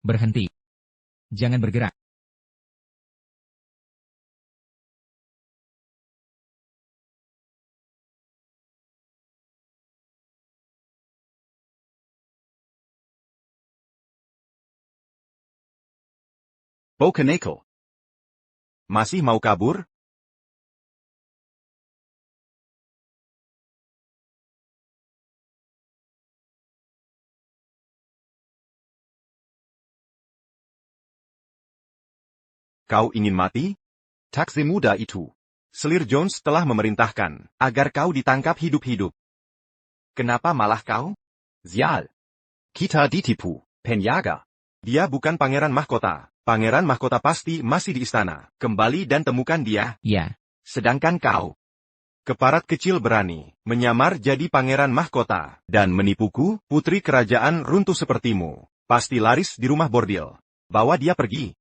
Berhenti. Jangan bergerak. Bokaneko. Masih mau kabur? Kau ingin mati? Taksi muda itu. Selir Jones telah memerintahkan agar kau ditangkap hidup-hidup. Kenapa malah kau? Zial. Kita ditipu, penjaga. Dia bukan pangeran mahkota. Pangeran mahkota pasti masih di istana. Kembali dan temukan dia. Ya. Sedangkan kau, keparat kecil berani menyamar jadi pangeran mahkota dan menipuku, putri kerajaan runtuh sepertimu. Pasti laris di rumah bordil. Bawa dia pergi.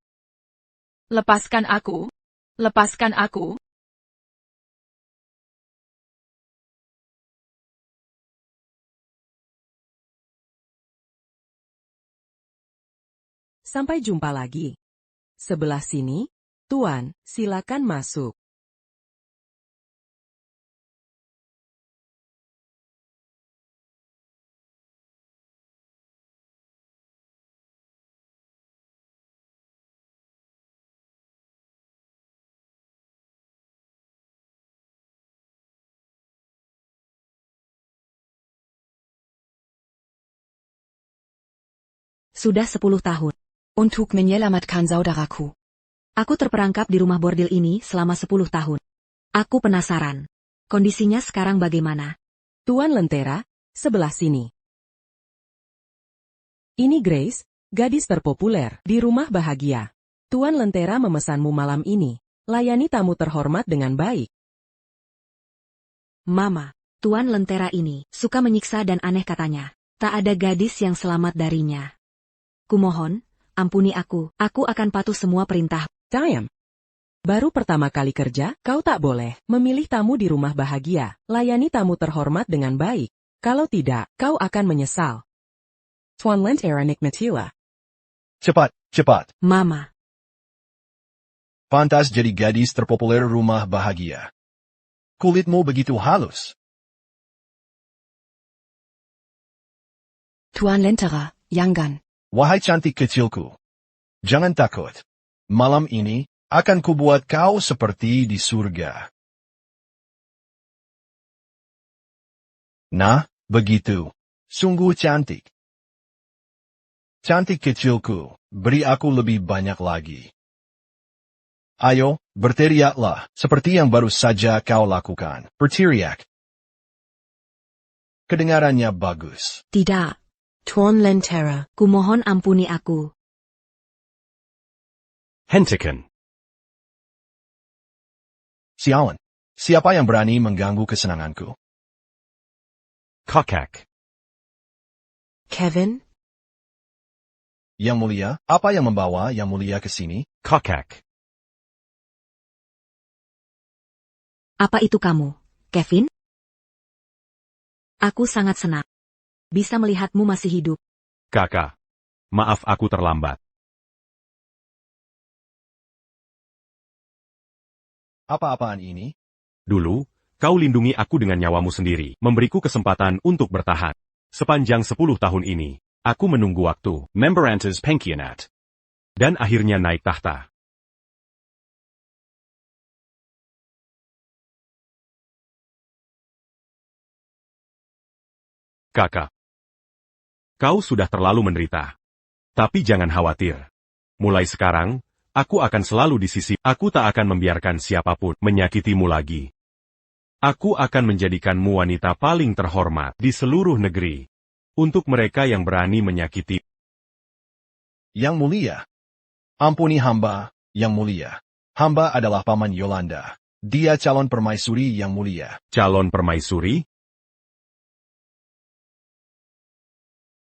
Lepaskan aku. Lepaskan aku. Sampai jumpa lagi. Sebelah sini, Tuan, silakan masuk. Sudah 10 tahun. Untuk menyelamatkan saudaraku. Aku terperangkap di rumah bordil ini selama 10 tahun. Aku penasaran. Kondisinya sekarang bagaimana? Tuan Lentera, sebelah sini. Ini Grace, gadis terpopuler di rumah bahagia. Tuan Lentera memesanmu malam ini. Layani tamu terhormat dengan baik. Mama, Tuan Lentera ini suka menyiksa dan aneh katanya. Tak ada gadis yang selamat darinya. Kumohon, ampuni aku akan patuh semua perintah. Diam. Baru pertama kali kerja, kau tak boleh memilih tamu di rumah bahagia. Layani tamu terhormat dengan baik. Kalau tidak, kau akan menyesal. Tuan Lentera nikmatilah. Cepat, cepat. Mama. Pantas jadi gadis terpopuler rumah bahagia. Kulitmu begitu halus. Tuan Lentera, jangan. Wahai cantik kecilku. Jangan takut. Malam ini, akan kubuat kau seperti di surga. Nah, begitu. Sungguh cantik. Cantik kecilku, beri aku lebih banyak lagi. Ayo, berteriaklah, seperti yang baru saja kau lakukan. Berteriak. Kedengarannya bagus. Tidak. Tuan Lentera, kumohon ampuni aku. Hentikan. Sialan. Siapa yang berani mengganggu kesenanganku? Kokak. Kevin? Yang mulia, apa yang membawa yang mulia ke sini? Kokak. Apa itu kamu, Kevin? Aku sangat senang. Bisa melihatmu masih hidup. Kakak. Maaf aku terlambat. Apa-apaan ini? Dulu, kau lindungi aku dengan nyawamu sendiri, memberiku kesempatan untuk bertahan. Sepanjang 10 tahun ini, aku menunggu waktu, Memberantas Penkianat. Dan akhirnya naik tahta. Kakak. Kau sudah terlalu menderita. Tapi jangan khawatir. Mulai sekarang, aku akan selalu di sisi. Aku tak akan membiarkan siapapun menyakitimu lagi. Aku akan menjadikanmu wanita paling terhormat di seluruh negeri. Untuk mereka yang berani menyakiti. Yang mulia. Ampuni hamba, yang mulia. Hamba adalah paman Yolanda. Dia calon permaisuri yang mulia. Calon permaisuri?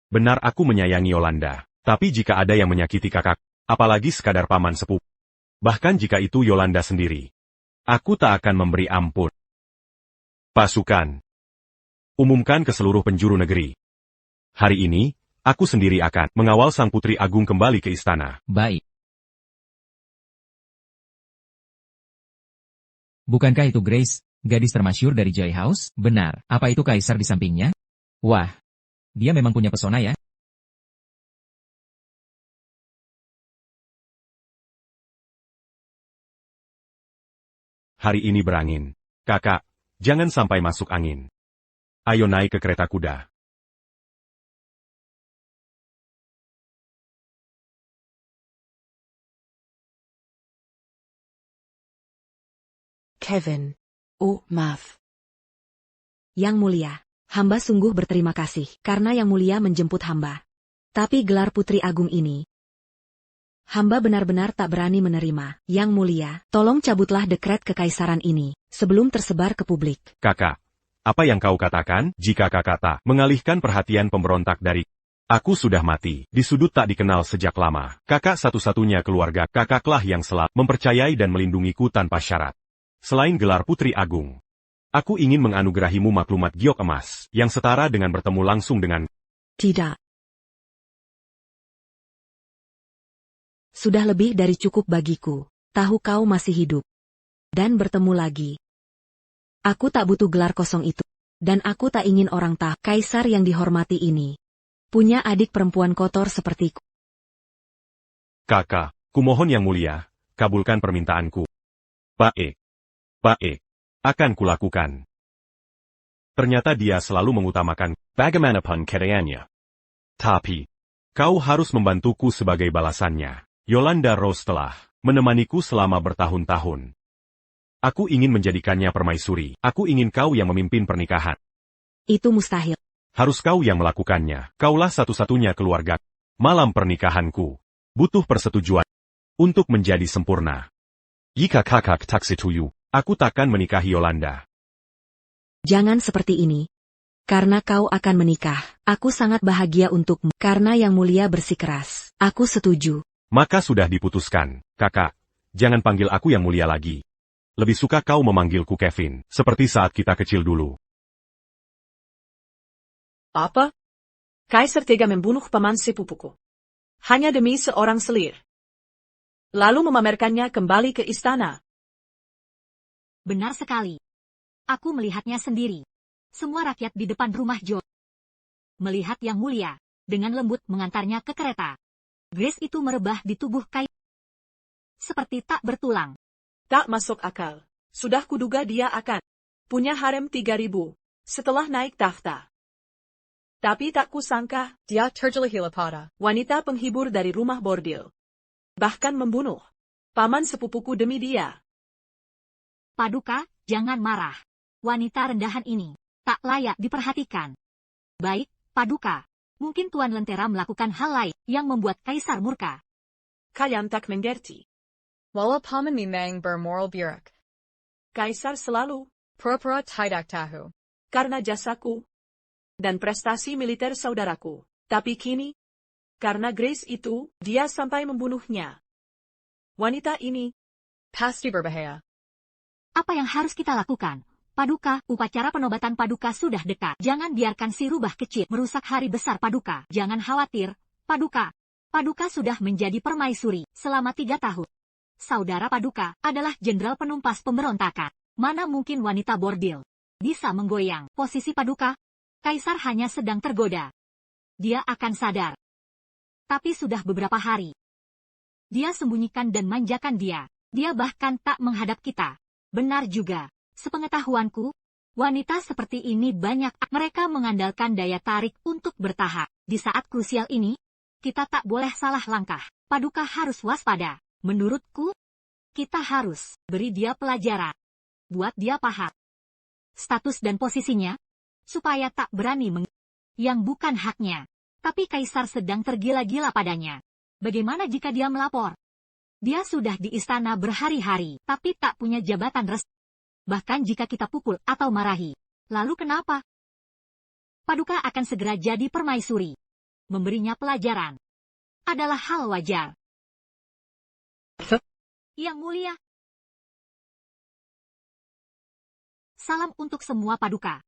Benar aku menyayangi Yolanda, tapi jika ada yang menyakiti kakak, apalagi sekadar paman sepupu. Bahkan jika itu Yolanda sendiri. Aku tak akan memberi ampun. Pasukan. Umumkan ke seluruh penjuru negeri. Hari ini, aku sendiri akan mengawal Sang Putri Agung kembali ke istana. Baik. Bukankah itu Grace, gadis termasyur dari Joy House? Benar, apa itu kaisar di sampingnya? Wah, dia memang punya pesona ya. Hari ini berangin. Kakak, jangan sampai masuk angin. Ayo naik ke kereta kuda. Kevin. Oh, maaf. Yang Mulia, hamba sungguh berterima kasih karena Yang Mulia menjemput hamba. Tapi gelar Putri Agung ini, hamba benar-benar tak berani menerima. Yang Mulia, tolong cabutlah dekret kekaisaran ini sebelum tersebar ke publik. Kakak, apa yang kau katakan? Jika kakak tak mengalihkan perhatian pemberontak dari aku sudah mati, di sudut tak dikenal sejak lama. Kakak satu-satunya keluarga, kakaklah yang selalu mempercayai dan melindungiku tanpa syarat. Selain gelar Putri Agung, aku ingin menganugerahimu maklumat giok emas, yang setara dengan bertemu langsung dengan Tidak. Sudah lebih dari cukup bagiku, tahu kau masih hidup. Dan bertemu lagi. Aku tak butuh gelar kosong itu. Dan aku tak ingin orang tahu, kaisar yang dihormati ini punya adik perempuan kotor sepertiku. kakak. Kumohon Yang Mulia, kabulkan permintaanku. Baik. Baik. Akan kulakukan. Ternyata dia selalu mengutamakan bagaimanapun keadaannya. Tapi, kau harus membantuku sebagai balasannya. Yolanda Rose telah menemaniku selama bertahun-tahun. Aku ingin menjadikannya permaisuri. Aku ingin kau yang memimpin pernikahan. Itu mustahil. Harus kau yang melakukannya. Kaulah satu-satunya keluarga. Malam pernikahanku butuh persetujuan untuk menjadi sempurna. Jika kakak tak setuju, aku takkan menikahi Yolanda. Jangan seperti ini. Karena kau akan menikah, aku sangat bahagia untukmu. Karena Yang Mulia bersikeras, aku setuju. Maka sudah diputuskan, kakak. Jangan panggil aku Yang Mulia lagi. Lebih suka kau memanggilku Kevin, seperti saat kita kecil dulu. Apa? Kaisar tega membunuh paman sepupuku. Hanya demi seorang selir. Lalu memamerkannya kembali ke istana. Benar sekali. Aku melihatnya sendiri. Semua rakyat di depan rumah Joe melihat Yang Mulia dengan lembut mengantarnya ke kereta. Grace itu merebah di tubuh Kai seperti tak bertulang. Tak masuk akal. Sudah kuduga dia akan punya harem 3.000 setelah naik tahta. Tapi tak kusangka dia terjelihila pada wanita penghibur dari rumah bordil. Bahkan membunuh paman sepupuku demi dia. Paduka, jangan marah. Wanita rendahan ini tak layak diperhatikan. Baik, Paduka. Mungkin Tuan Lentera melakukan hal lain yang membuat Kaisar murka. Kalian tak mengerti. Wala paman memang bermoral buruk. Kaisar selalu Pura-pura tidak tahu. karena jasaku dan prestasi militer saudaraku. Tapi kini, karena Grace itu, dia sampai membunuhnya. Wanita ini Pasti berbahaya. Apa yang harus kita lakukan? Paduka, upacara penobatan Paduka sudah dekat. Jangan biarkan si rubah kecil merusak hari besar Paduka. Jangan khawatir, Paduka. Paduka sudah menjadi permaisuri selama 3 tahun. Saudara Paduka adalah jenderal penumpas pemberontakan. Mana mungkin wanita bordil bisa menggoyang posisi Paduka? Kaisar hanya sedang tergoda. Dia akan sadar. Tapi sudah beberapa hari. Dia sembunyikan dan manjakan dia. Dia bahkan tak menghadap kita. Benar juga. Sepengetahuanku, wanita seperti ini banyak. Mereka mengandalkan daya tarik untuk bertahan. Di saat krusial ini, kita tak boleh salah langkah. Paduka harus waspada. Menurutku, kita harus beri dia pelajaran. Buat dia paham status dan posisinya, supaya tak berani yang bukan haknya. Tapi Kaisar sedang tergila-gila padanya. Bagaimana jika dia melapor? Dia sudah di istana berhari-hari, tapi tak punya jabatan resmi. Bahkan jika kita pukul atau marahi, lalu kenapa? Paduka akan segera jadi permaisuri. Memberinya pelajaran adalah hal wajar. Yang Mulia. Salam untuk semua Paduka.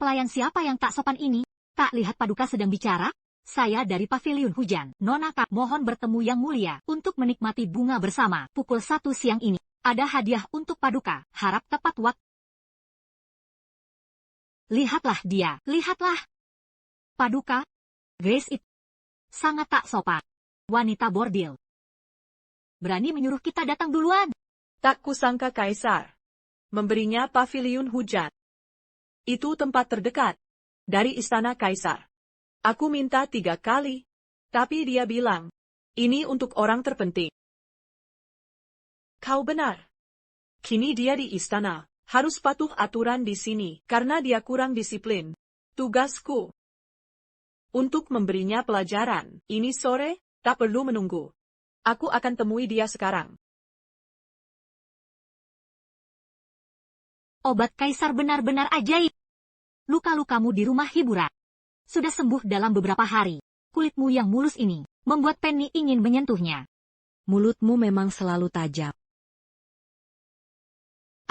Pelayan siapa yang tak sopan ini? Tak lihat Paduka sedang bicara? Saya dari Paviliun Hujan. Nona Kak, mohon bertemu Yang Mulia untuk menikmati bunga bersama. Pukul 1 siang ini, ada hadiah untuk Paduka. Harap tepat waktu. Lihatlah dia, lihatlah. Paduka, Grace itu sangat tak sopan. Wanita bordil. Berani menyuruh kita datang duluan. Tak kusangka Kaisar memberinya Paviliun Hujan. Itu tempat terdekat dari istana Kaisar. Aku minta 3 kali, tapi dia bilang, ini untuk orang terpenting. Kau benar. Kini dia di istana, harus patuh aturan di sini, karena dia kurang disiplin. Tugasku untuk memberinya pelajaran. Ini sore, tak perlu menunggu. Aku akan temui dia sekarang. Obat Kaisar benar-benar ajaib. Luka-lukamu di rumah hiburan sudah sembuh dalam beberapa hari. Kulitmu yang mulus ini membuat Penny ingin menyentuhnya. Mulutmu memang selalu tajam.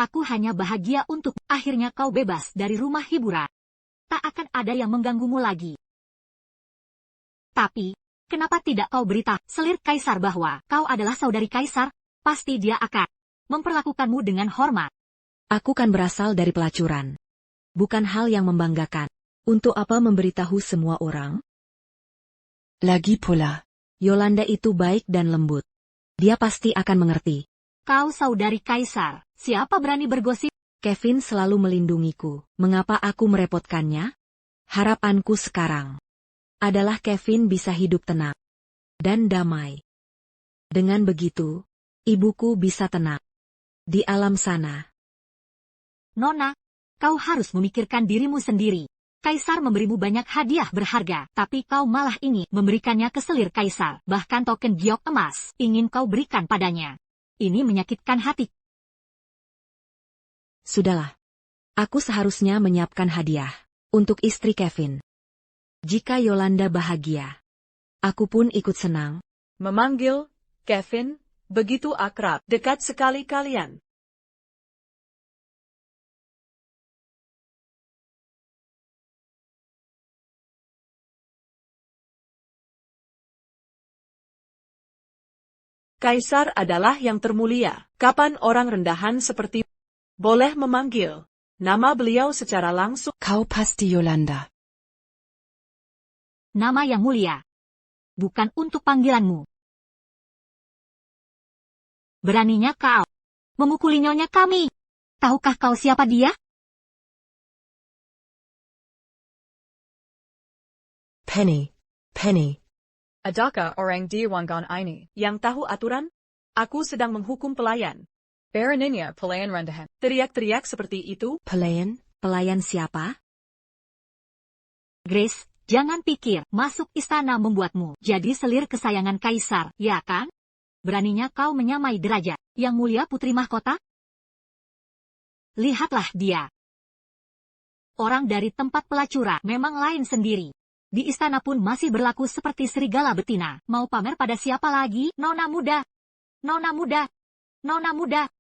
Aku hanya bahagia untuk akhirnya kau bebas dari rumah hiburan. Tak akan ada yang mengganggumu lagi. Tapi, kenapa tidak kau beritahu selir Kaisar bahwa kau adalah saudari Kaisar? Pasti dia akan memperlakukanmu dengan hormat. Aku kan berasal dari pelacuran. Bukan hal yang membanggakan. Untuk apa memberitahu semua orang? Lagi pula, Yolanda itu baik dan lembut. Dia pasti akan mengerti. Kau saudari Kaisar, siapa berani bergosip? Kevin selalu melindungiku. Mengapa aku merepotkannya? Harapanku sekarang adalah Kevin bisa hidup tenang dan damai. Dengan begitu, ibuku bisa tenang di alam sana. Nona, kau harus memikirkan dirimu sendiri. Kaisar memberimu banyak hadiah berharga, tapi kau malah ingin memberikannya ke selir Kaisar. Bahkan token giok emas ingin kau berikan padanya. Ini menyakitkan hati. Sudahlah. Aku seharusnya menyiapkan hadiah untuk istri Kevin. Jika Yolanda bahagia, aku pun ikut senang. Memanggil Kevin, begitu akrab, dekat sekali kalian. Kaisar adalah yang termulia. Kapan orang rendahan seperti boleh memanggil nama beliau secara langsung? kau pasti Yolanda. Nama yang mulia. Bukan untuk panggilanmu. Beraninya kau memukuli nyonya kami. Tahukah kau siapa dia? Penny, Penny. Adaka orang diwangan ini. Yang tahu aturan? Aku sedang menghukum pelayan. Baraninya pelayan rendahan. Teriak-teriak seperti itu? Pelayan? Pelayan siapa? Grace, jangan pikir masuk istana membuatmu jadi selir kesayangan Kaisar, ya kan? Beraninya kau menyamai derajat yang mulia putri mahkota? Lihatlah dia. Orang dari tempat pelacuran memang lain sendiri. Di istana pun masih berlaku seperti serigala betina. Mau pamer pada siapa lagi? Nona muda. Nona muda. Nona muda.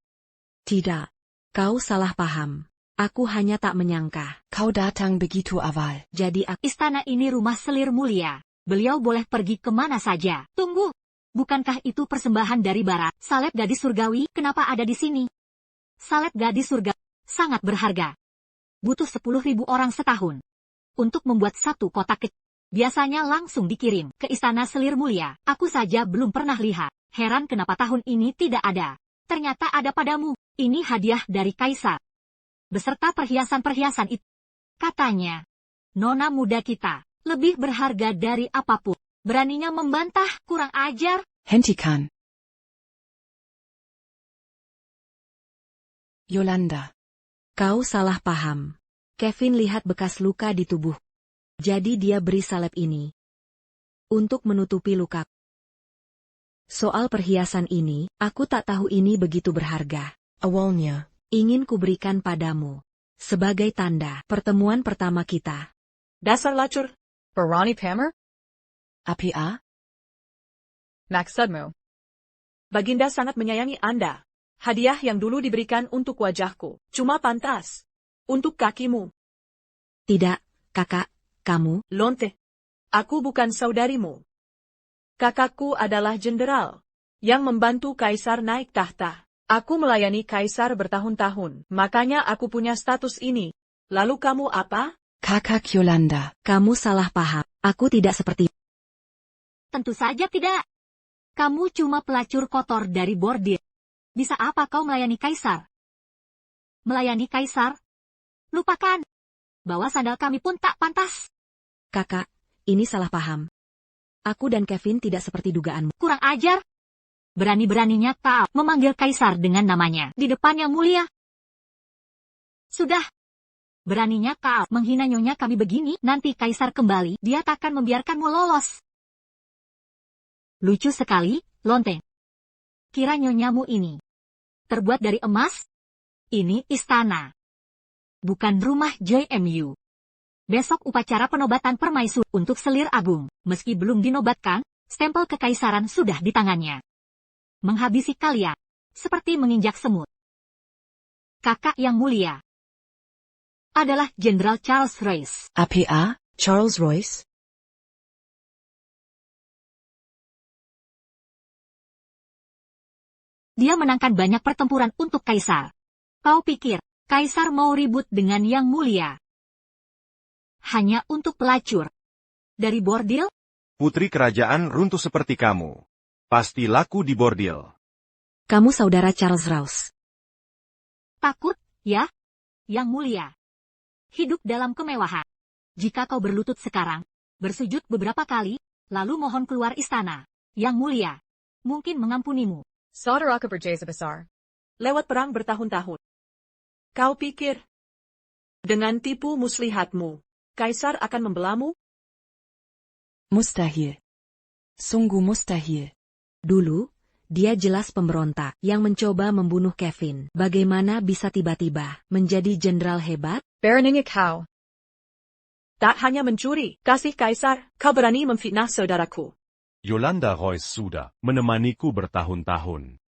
Tidak. Kau salah paham. Aku hanya tak menyangka. Kau datang begitu awal. Jadi Istana ini rumah selir mulia. Beliau boleh pergi kemana saja. Tunggu. Bukankah itu persembahan dari barat? Salep gadis surgawi, kenapa ada di sini? Salep gadis surga sangat berharga. Butuh 10.000 orang setahun untuk membuat satu kotak kecil. Biasanya langsung dikirim ke istana selir mulia. Aku saja belum pernah lihat. Heran kenapa tahun ini tidak ada. Ternyata ada padamu. Ini hadiah dari Kaisar. Beserta perhiasan-perhiasan itu. Katanya, nona muda kita lebih berharga dari apapun. Beraninya membantah, kurang ajar. Hentikan. Yolanda. kau salah paham. Kevin lihat bekas luka di tubuh. Jadi dia beri salep ini untuk menutupi luka. Soal perhiasan ini, aku tak tahu ini begitu berharga. Awalnya, ingin kuberikan padamu sebagai tanda pertemuan pertama kita. Dasar lacur. Barani pamer? APA? Maksudmu? Baginda sangat menyayangi Anda. Hadiah yang dulu diberikan untuk wajahku, cuma pantas untuk kakimu. Tidak, kakak, kamu. Lonte. Aku bukan saudarimu. Kakakku adalah jenderal yang membantu kaisar naik tahta. Aku melayani kaisar bertahun-tahun, makanya aku punya status ini. Lalu kamu apa? Kakak Yolanda. Kamu salah paham. Aku tidak seperti... Tentu saja tidak. Kamu cuma pelacur kotor dari bordil. Bisa apa kau melayani kaisar? Melayani kaisar? Lupakan. Bawa sandal kami pun tak pantas. Kakak, ini salah paham. Aku dan Kevin tidak seperti dugaanmu. Kurang ajar. Berani-beraninya kau memanggil kaisar dengan namanya di depan yang mulia. Sudah. Beraninya kau menghina nyonya kami begini, nanti kaisar kembali, dia takkan membiarkanmu lolos. Lucu sekali, lonteng. Kira nyonyamu ini terbuat dari emas? Ini istana. Bukan rumah JMU. Besok upacara penobatan permaisuri untuk selir agung. Meski belum dinobatkan, stempel kekaisaran sudah di tangannya. Menghabisi kalian, seperti menginjak semut. Kakak yang mulia adalah Jenderal Charles Royce. APA, Charles Royce. Dia menangkan banyak pertempuran untuk kaisar. Kau pikir, kaisar mau ribut dengan yang mulia? Hanya untuk pelacur dari bordil? Putri kerajaan runtuh seperti kamu. Pasti laku di bordil. Kamu saudara Charles Royce. Takut, ya? Yang mulia. Hidup dalam kemewahan. Jika kau berlutut sekarang, bersujud beberapa kali, lalu mohon keluar istana. Yang mulia, mungkin mengampunimu. Saudara berjasa besar. Lewat perang bertahun-tahun. Kau pikir, dengan tipu muslihatmu, kaisar akan membelamu? Mustahil. Sungguh mustahil. Dulu, dia jelas pemberontak yang mencoba membunuh Kevin. Bagaimana bisa tiba-tiba menjadi jenderal hebat? Beraninya kau. Tak hanya mencuri, kasih kaisar, kau berani memfitnah saudaraku. Yolanda Royce sudah menemaniku bertahun-tahun.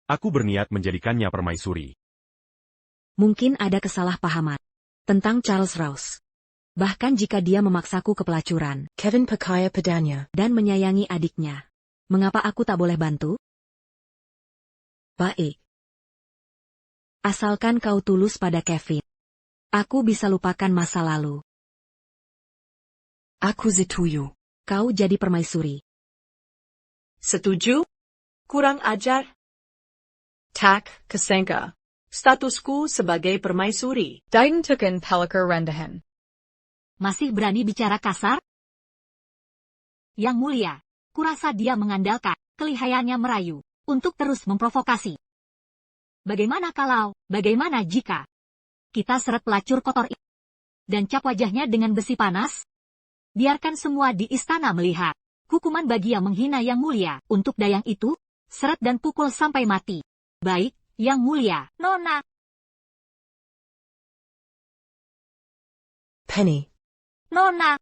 Aku berniat menjadikannya permaisuri. Mungkin ada kesalahpahaman tentang Charles Royce. Bahkan jika dia memaksaku ke pelacuran Kevin percaya padanya. dan menyayangi adiknya. Mengapa aku tak boleh bantu? Baik. Asalkan kau tulus pada Kevin. Aku bisa lupakan masa lalu. Aku setuju. Kau jadi permaisuri. Setuju? Kurang ajar. Tak, kesengka. Statusku sebagai permaisuri. Dian tuken pelakar rendahan. Masih berani bicara kasar? Yang mulia, kurasa dia mengandalkan kelihayannya merayu untuk terus memprovokasi. Bagaimana jika kita seret pelacur kotor itu dan cap wajahnya dengan besi panas? Biarkan semua di istana melihat. Hukuman bagi yang menghina yang mulia. Untuk dayang itu, seret dan pukul sampai mati. Baik, yang mulia, Nona. Penny. Nona.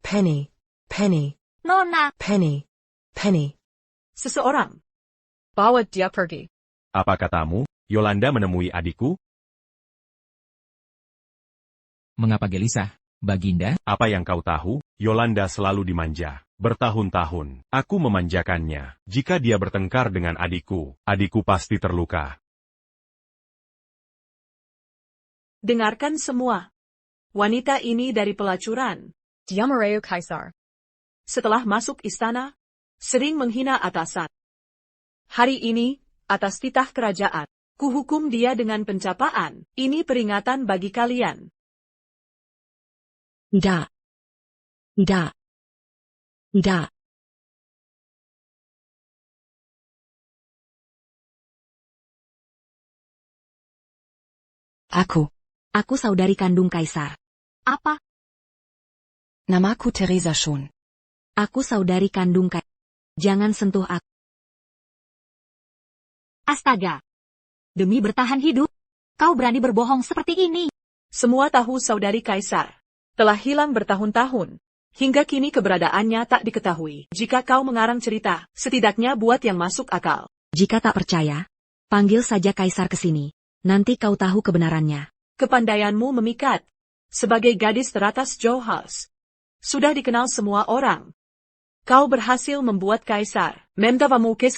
Penny. Penny. Nona. Penny. Penny. Seseorang. Bawa dia pergi. Apa katamu, Yolanda menemui adikku? Mengapa gelisah, Baginda? Apa yang kau tahu, Yolanda selalu dimanja. Bertahun-tahun, aku memanjakannya. Jika dia bertengkar dengan adikku pasti terluka. Dengarkan semua. Wanita ini dari pelacuran. Dia merayu kaisar. Setelah masuk istana, sering menghina atasan. Hari ini, atas titah kerajaan, kuhukum dia dengan pencapaan. Ini peringatan bagi kalian. Tidak. Aku saudari kandung kaisar. Apa? Namaku Teresa Schon. Aku saudari kandung kaisar. Jangan sentuh aku. Astaga. Demi bertahan hidup, kau berani berbohong seperti ini. Semua tahu saudari kaisar telah hilang bertahun-tahun. Hingga kini keberadaannya tak diketahui. Jika kau mengarang cerita, setidaknya buat yang masuk akal. Jika tak percaya, panggil saja kaisar ke sini. Nanti kau tahu kebenarannya. Kepandaianmu memikat. Sebagai gadis teratas Joe House, Sudah dikenal semua orang. Kau berhasil membuat Kaisar membawamu ke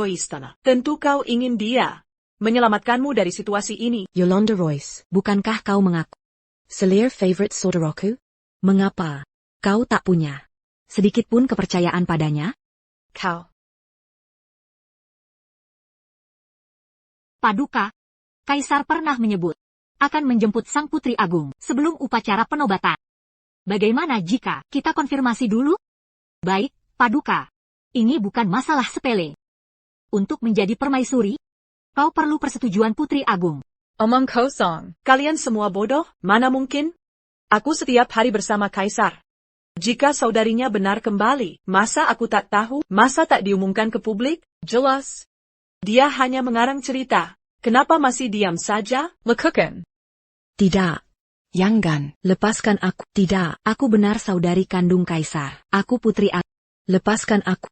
istana. Tentu kau ingin dia menyelamatkanmu dari situasi ini. Yolanda Royce. Bukankah kau mengaku Selir favorite saudaraku? mengapa kau tak punya sedikit pun kepercayaan padanya? Kau. Paduka, Kaisar pernah menyebut akan menjemput Sang Putri Agung sebelum upacara penobatan. Bagaimana jika kita konfirmasi dulu? Baik, Paduka. Ini bukan masalah sepele. Untuk menjadi permaisuri, kau perlu persetujuan Putri Agung. Omong kosong. Kalian semua bodoh, mana mungkin? Aku setiap hari bersama Kaisar. Jika saudarinya benar kembali, masa aku tak tahu? Masa tak diumumkan ke publik? Jelas. Dia hanya mengarang cerita. Kenapa masih diam saja? Lekukan. Tidak. Jangan. Lepaskan aku. Tidak, aku benar saudari kandung Kaisar. Aku Putri Agung. Lepaskan aku.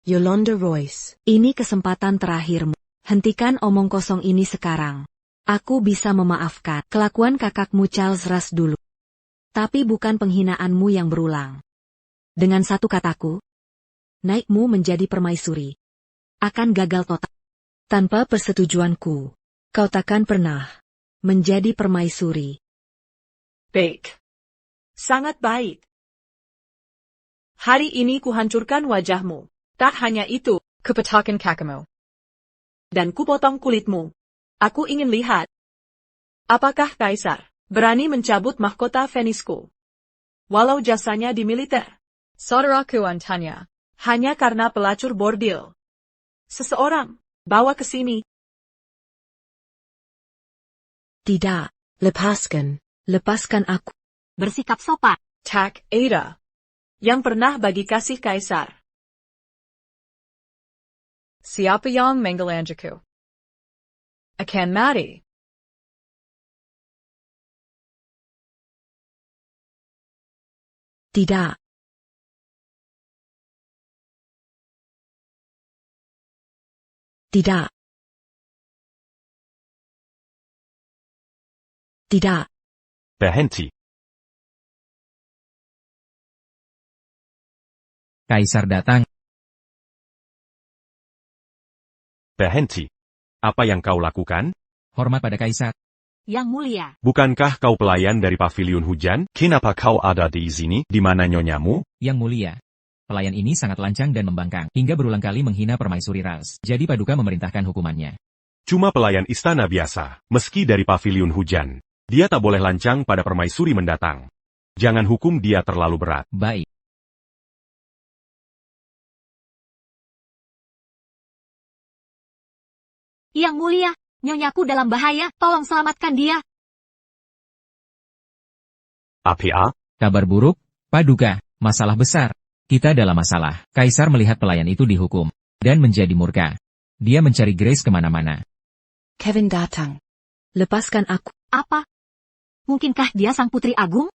Yolanda Royce. Ini kesempatan terakhirmu. Hentikan omong kosong ini sekarang. Aku bisa memaafkan kelakuan kakakmu Charles Russ dulu. Tapi bukan penghinaanmu yang berulang. Dengan satu kataku, naikmu menjadi permaisuri akan gagal total. Tanpa persetujuanku, kau takkan pernah menjadi permaisuri. Baik. Sangat baik. Hari ini kuhancurkan wajahmu. Tak hanya itu, Kupatakan kakimu. dan kupotong kulitmu. Aku ingin lihat. Apakah Kaisar berani mencabut mahkota Venisku? Walau jasanya di militer. Saudaraku Antanya. Hanya karena pelacur bordil. Seseorang bawa ke sini. Tidak. lepaskan. Lepaskan aku. Bersikap sopan. Tak Ada. Yang pernah bagi kasih Kaisar. Siapa yang menggelanjaku? Akan mati. Tidak. Tidak. Tidak. Berhenti. Kaisar datang. Berhenti. Apa yang kau lakukan? Hormat pada Kaisar. Yang mulia. Bukankah kau pelayan dari pavilion hujan? Kenapa kau ada di sini? Di mana nyonya?mu? Yang mulia. Pelayan ini sangat lancang dan membangkang, hingga berulang kali menghina permaisuri Ras. Jadi Paduka memerintahkan hukumannya. Cuma pelayan istana biasa, meski dari pavilion hujan. Dia tak boleh lancang pada permaisuri mendatang. Jangan hukum dia terlalu berat. Baik. Yang mulia, nyonyaku dalam bahaya, tolong selamatkan dia. Apa? Kabar buruk, Paduka, masalah besar. Kita dalam masalah. Kaisar melihat pelayan itu dihukum, dan menjadi murka. Dia mencari Grace kemana-mana. Kevin datang. Lepaskan aku. Apa? Mungkinkah dia Sang Putri Agung?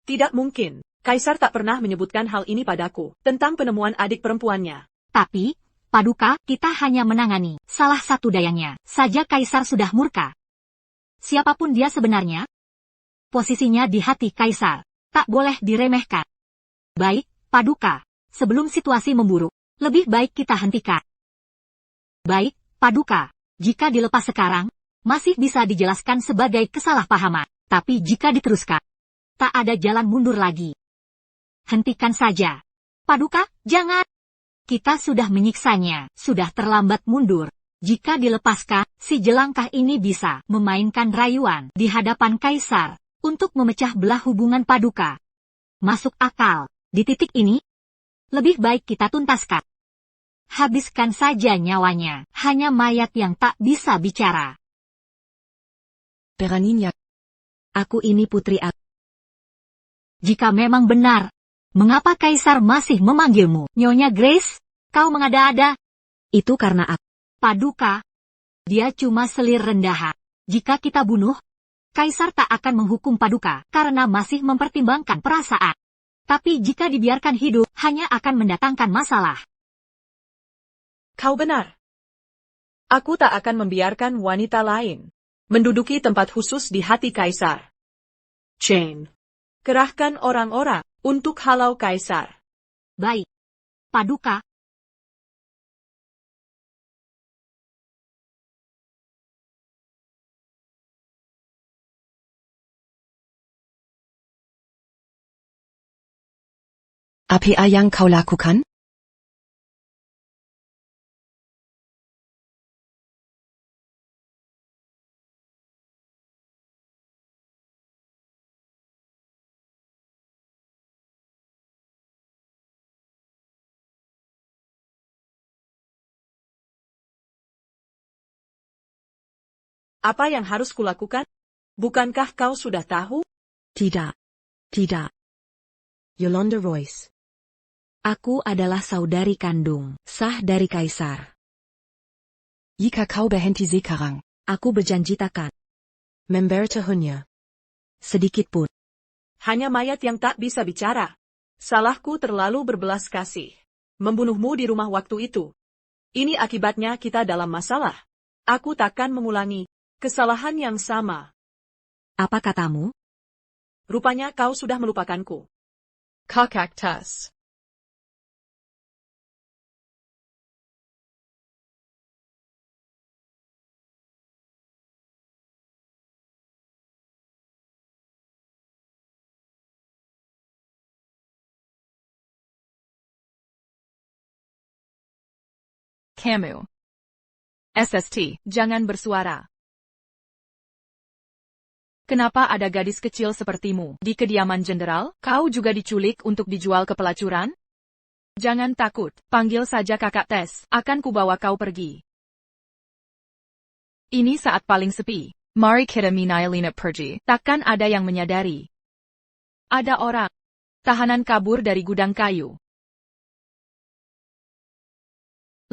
Tidak mungkin. Kaisar tak pernah menyebutkan hal ini padaku, tentang penemuan adik perempuannya. Tapi, Paduka, kita hanya menangani salah satu dayangnya saja. Kaisar sudah murka. Siapapun dia sebenarnya, posisinya di hati Kaisar tak boleh diremehkan. Baik, Paduka, sebelum situasi memburuk, lebih baik kita hentikan. Baik, Paduka, jika dilepas sekarang, masih bisa dijelaskan sebagai kesalahpahaman. Tapi jika diteruskan, tak ada jalan mundur lagi. Hentikan saja. Paduka, jangan. Kita sudah menyiksanya, sudah terlambat mundur. Jika dilepaskan, si jelangkah ini bisa memainkan rayuan di hadapan Kaisar untuk memecah belah hubungan Paduka. Masuk akal. Di titik ini, lebih baik kita tuntaskan. Habiskan saja nyawanya, hanya mayat yang tak bisa bicara. Beraninya. Aku ini Putri Agung. Jika memang benar, mengapa Kaisar masih memanggilmu Nyonya Grace? Kau mengada-ada. Itu karena aku. Paduka, dia cuma selir rendahan. Jika kita bunuh, Kaisar tak akan menghukum Paduka karena masih mempertimbangkan perasaan. Tapi jika dibiarkan hidup, hanya akan mendatangkan masalah. Kau benar. Aku tak akan membiarkan wanita lain menduduki tempat khusus di hati kaisar. Jane, kerahkan orang-orang untuk halau kaisar. Baik. Paduka. Apa yang kau lakukan? Apa yang harus kulakukan? Bukankah kau sudah tahu? Tidak. Tidak. Yolanda Royce. Aku adalah saudari kandung, sah dari kaisar. Jika kau berhenti sekarang, Aku berjanji takkan. memberitahunya. Sedikit pun. Hanya mayat yang tak bisa bicara. Salahku terlalu berbelas kasih. Membunuhmu di rumah waktu itu. Ini akibatnya kita dalam masalah. Aku takkan mengulangi kesalahan yang sama. Apa katamu? Rupanya kau sudah melupakanku. Kakaktas. Kamu. SST, jangan bersuara. Kenapa ada gadis kecil sepertimu di kediaman jenderal? Kau juga diculik untuk dijual ke pelacuran? Jangan takut, panggil saja kakak Tess, akan kubawa kau pergi. Ini saat paling sepi. Mari kita Minayalina pergi. Takkan ada yang menyadari. Ada orang. Tahanan kabur dari gudang kayu.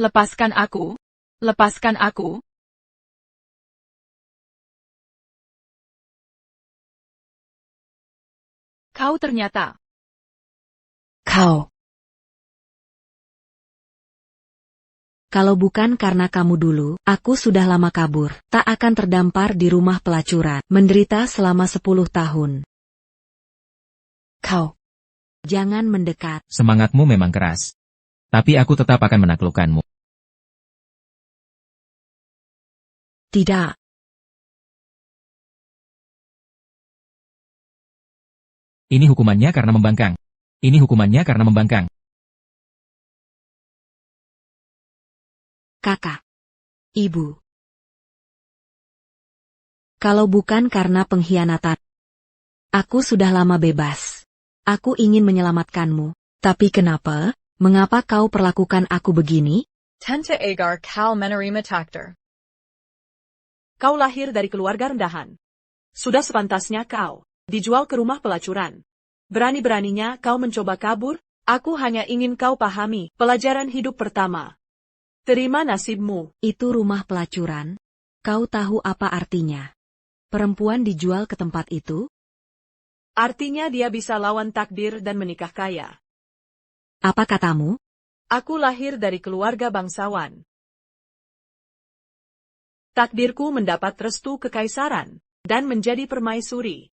Lepaskan aku. Lepaskan aku. Kau ternyata. Kau. Kalau bukan karena kamu dulu, aku sudah lama kabur, tak akan terdampar di rumah pelacuran, menderita selama 10 tahun. Kau. Jangan mendekat. Semangatmu memang keras. Tapi aku tetap akan menaklukkanmu. Tidak. Ini hukumannya karena membangkang. Ini hukumannya karena membangkang. Kakak. Ibu. Kalau bukan karena pengkhianatan, aku sudah lama bebas. Aku ingin menyelamatkanmu. Tapi kenapa? Mengapa kau perlakukan aku begini? Tenta agar kau menerima takdir. Kau lahir dari keluarga rendahan. Sudah sepantasnya kau dijual ke rumah pelacuran. Berani-beraninya kau mencoba kabur, aku hanya ingin kau pahami pelajaran hidup pertama. Terima nasibmu. Itu rumah pelacuran. Kau tahu apa artinya? Perempuan dijual ke tempat itu? Artinya dia bisa lawan takdir dan menikah kaya. Apa katamu? Aku lahir dari keluarga bangsawan. Takdirku mendapat restu kekaisaran dan menjadi permaisuri.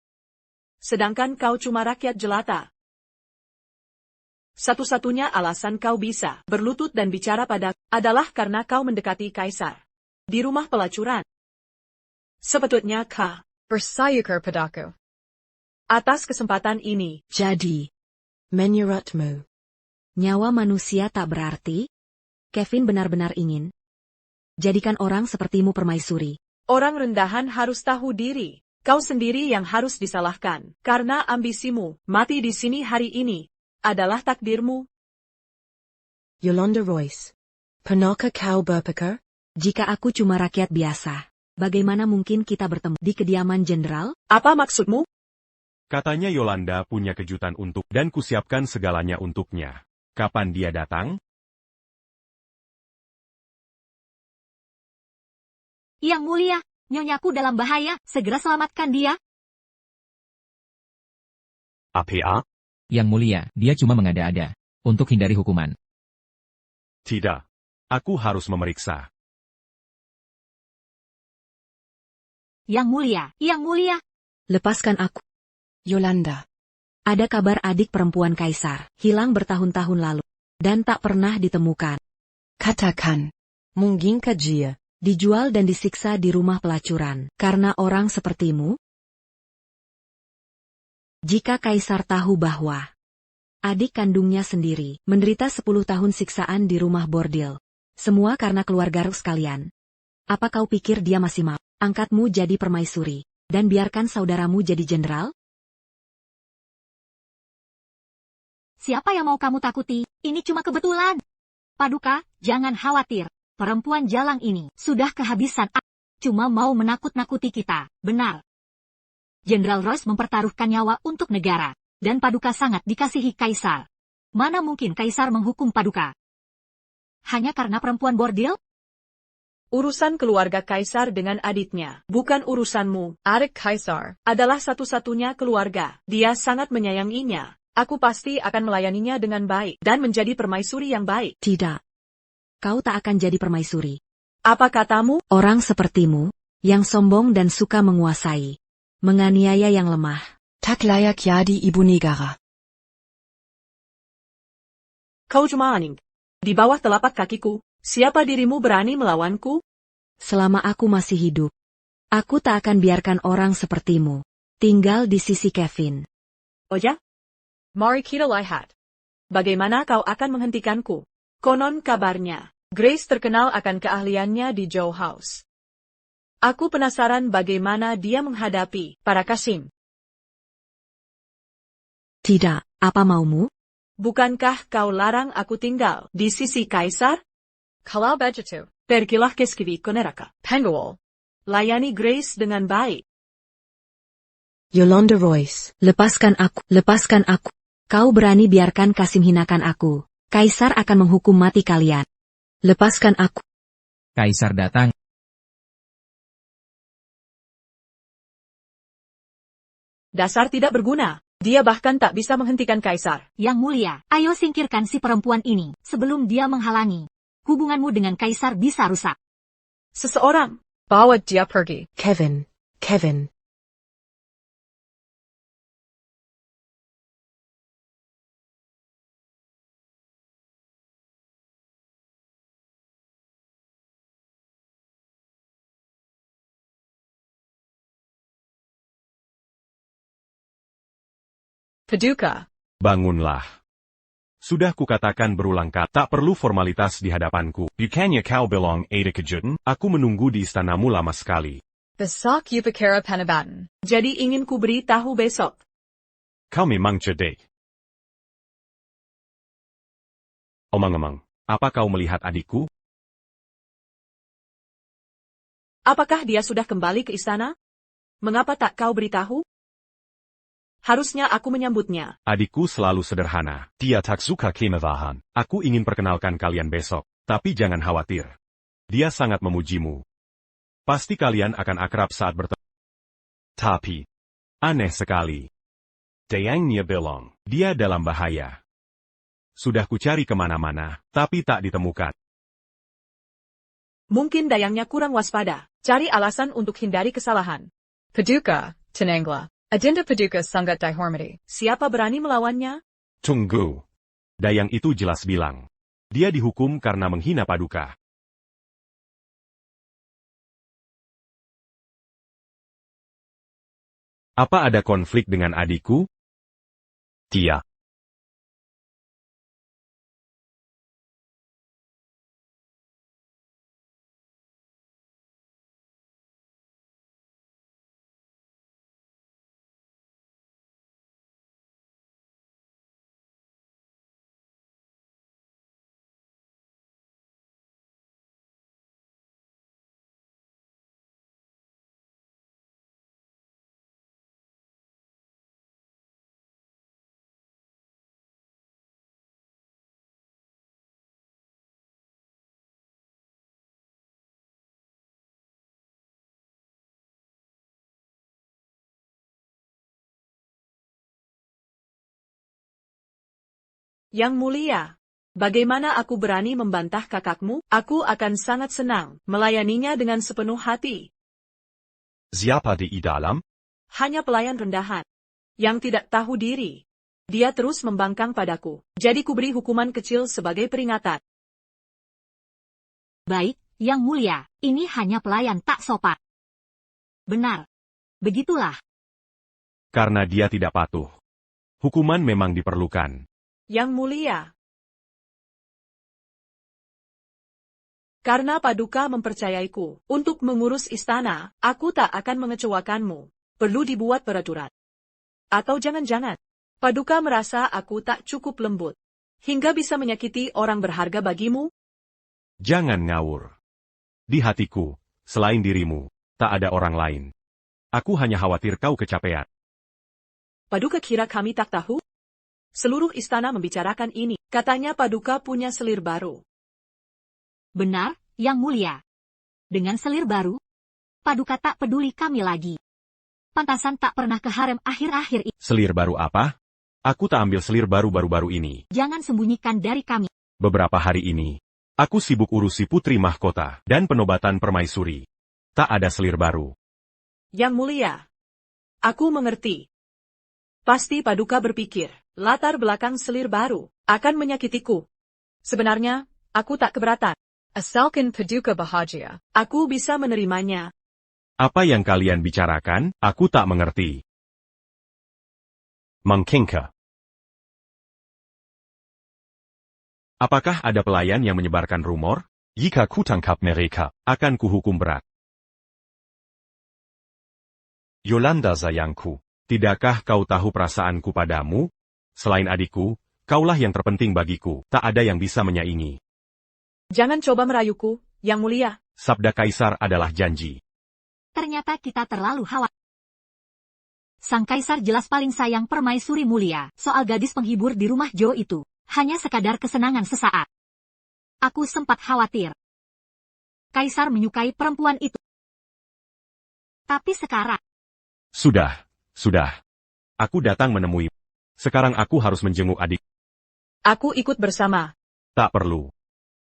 Sedangkan kau cuma rakyat jelata. Satu-satunya alasan kau bisa berlutut dan bicara padaku adalah karena kau mendekati kaisar di rumah pelacuran. Sebetulnya kau Bersayukar padaku. atas kesempatan ini. Jadi. Menurutmu. Nyawa manusia tak berarti? Kevin benar-benar ingin jadikan orang sepertimu permaisuri. Orang rendahan harus tahu diri. Kau sendiri yang harus disalahkan. Karena ambisimu mati di sini hari ini adalah takdirmu. Yolanda Royce. Pernahkah kau berpikir? Jika aku cuma rakyat biasa, bagaimana mungkin kita bertemu di kediaman jenderal? Apa maksudmu? Katanya Yolanda punya kejutan untuk dan kusiapkan segalanya untuknya. Kapan dia datang? Yang mulia, nyonyaku dalam bahaya, segera selamatkan dia. Apa? Yang mulia, dia cuma mengada-ada. Untuk hindari hukuman. Tidak. Aku harus memeriksa. Yang mulia. Lepaskan aku. Yolanda. Ada kabar adik perempuan kaisar, hilang bertahun-tahun lalu, dan tak pernah ditemukan. Katakan. Mungkin dia. Dijual dan disiksa di rumah pelacuran, karena orang sepertimu? Jika kaisar tahu bahwa adik kandungnya sendiri menderita 10 tahun siksaan di rumah bordil, semua karena keluarga Rux sekalian, apa kau pikir dia masih mau angkatmu jadi permaisuri, dan biarkan saudaramu jadi jenderal? Siapa yang mau kamu takuti? Ini cuma kebetulan. Paduka, jangan khawatir. Perempuan jalang ini sudah kehabisan cuma mau menakut-nakuti kita, benar. Jenderal Royce mempertaruhkan nyawa untuk negara, dan Paduka sangat dikasihi kaisar. Mana mungkin kaisar menghukum Paduka? Hanya karena perempuan bordil? Urusan keluarga kaisar dengan adiknya, bukan urusanmu. Adik Kaisar Adalah satu-satunya keluarga. Dia sangat menyayanginya. Aku pasti akan melayaninya dengan baik, dan menjadi permaisuri yang baik. Tidak. Kau tak akan jadi permaisuri. Apa katamu? Orang sepertimu, yang sombong dan suka menguasai, menganiaya yang lemah. Tak layak jadi ibu negara. Kau cuma aning. Di bawah telapak kakiku, siapa dirimu berani melawanku? Selama aku masih hidup, aku tak akan biarkan orang sepertimu tinggal di sisi Kevin. Oh ya? Mari kita lihat. Bagaimana kau akan menghentikanku? Konon kabarnya, Grace terkenal akan keahliannya di Joe House. Aku penasaran bagaimana dia menghadapi para Kasim. Tidak, apa maumu? Bukankah kau larang aku tinggal di sisi kaisar? Kalau begitu, Pergilah ke Skiviconeraka. Penguol. Layani Grace dengan baik. Yolanda Royce. Lepaskan aku. Kau berani biarkan Kasim hinakan aku. Kaisar akan menghukum mati kalian. Lepaskan aku. Kaisar datang. Dasar tidak berguna. Dia bahkan tak bisa menghentikan kaisar. Yang mulia, ayo singkirkan si perempuan ini, sebelum dia menghalangi. Hubunganmu dengan kaisar bisa rusak. Seseorang. Bawa dia pergi. Kevin. Paduka. Bangunlah. Sudah kukatakan berulang kali, tak perlu formalitas di hadapanku. Bukannya kau belong ada kejutan? Aku menunggu di istanamu lama sekali. Besok Upakara Penabatan. Jadi ingin ku beri tahu besok. Kau memang cerdik. Omong-omong, apa kau melihat adikku? Apakah dia sudah kembali ke istana? Mengapa tak kau beritahu? Harusnya aku menyambutnya. Adikku selalu sederhana. Dia tak suka kemewahan. Aku ingin perkenalkan kalian besok. Tapi jangan khawatir. Dia sangat memujimu. Pasti kalian akan akrab saat bertemu. Tapi, aneh sekali. Dayangnya bilang, dia dalam bahaya. Sudah kucari kemana-mana, tapi tak ditemukan. Mungkin dayangnya kurang waspada. Cari alasan untuk hindari kesalahan. Paduka. Tenanglah. Adinda Paduka sangat dihormati. Siapa berani melawannya? Tunggu. Dayang itu jelas bilang. Dia dihukum karena menghina Paduka. Apa ada konflik dengan adikku? Dia. Yang mulia. Bagaimana aku berani membantah kakakmu? Aku akan sangat senang melayaninya dengan sepenuh hati. Siapa di dalam? Hanya pelayan rendahan. Yang tidak tahu diri. Dia terus membangkang padaku. Jadi kuberi hukuman kecil sebagai peringatan. Baik, Yang Mulia, ini hanya pelayan tak sopan. Benar. Begitulah. Karena dia tidak patuh. Hukuman memang diperlukan. Yang Mulia. Karena Paduka mempercayaiku untuk mengurus istana, aku tak akan mengecewakanmu. Perlu dibuat peraturan. Atau jangan-jangan, Paduka merasa aku tak cukup lembut, hingga bisa menyakiti orang berharga bagimu? Jangan ngawur. Di hatiku, selain dirimu, tak ada orang lain. Aku hanya khawatir kau kecapean. Paduka kira kami tak tahu? Seluruh istana membicarakan ini. Katanya Paduka punya selir baru. Benar, Yang Mulia. Dengan selir baru, Paduka tak peduli kami lagi. Pantasan tak pernah ke harem akhir-akhir ini. Selir baru apa? Aku tak ambil selir baru-baru ini. Jangan sembunyikan dari kami. Beberapa hari ini, aku sibuk urusi putri mahkota dan penobatan permaisuri. Tak ada selir baru. Yang Mulia, aku mengerti. Pasti Paduka berpikir, latar belakang selir baru akan menyakitiku. Sebenarnya, aku tak keberatan. Asalkan Paduka bahagia, aku bisa menerimanya. Apa yang kalian bicarakan, aku tak mengerti. Mangkingka. Apakah ada pelayan yang menyebarkan rumor? Jika kutangkap mereka, akan kuhukum berat. Yolanda sayangku, tidakkah kau tahu perasaanku padamu? Selain adikku, kaulah yang terpenting bagiku, tak ada yang bisa menyaingi. Jangan coba merayuku, Yang Mulia. Sabda Kaisar adalah janji. Ternyata kita terlalu khawatir. Sang Kaisar jelas paling sayang permaisuri mulia. Soal gadis penghibur di rumah Jo itu, hanya sekadar kesenangan sesaat. Aku sempat khawatir. Kaisar menyukai perempuan itu. Tapi sekarang... Sudah. Aku datang menemui. Sekarang aku harus menjenguk adik. Aku ikut bersama. Tak perlu.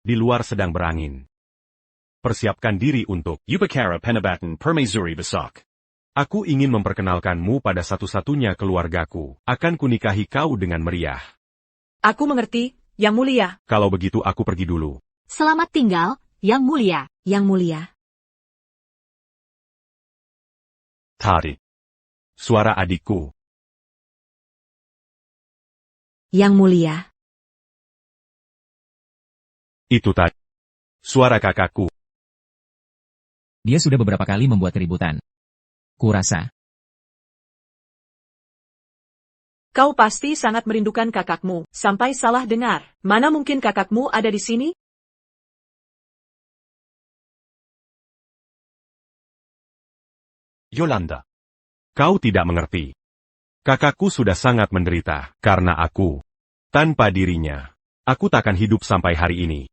Di luar sedang berangin. Persiapkan diri untuk Upakara Penobatan Permaisuri Besok. Aku ingin memperkenalkanmu pada satu-satunya keluargaku. Akan kunikahi kau dengan meriah. Aku mengerti, Yang Mulia. Kalau begitu aku pergi dulu. Selamat tinggal, Yang Mulia. Yang Mulia. Tadi. Suara adikku. Yang Mulia. Itu tadi. Suara kakakku. Dia sudah beberapa kali membuat keributan. Kurasa. Kau pasti sangat merindukan kakakmu, sampai salah dengar. Mana mungkin kakakmu ada di sini? Yolanda. Kau tidak mengerti. Kakakku sudah sangat menderita, karena aku. Tanpa dirinya, aku takkan hidup sampai hari ini.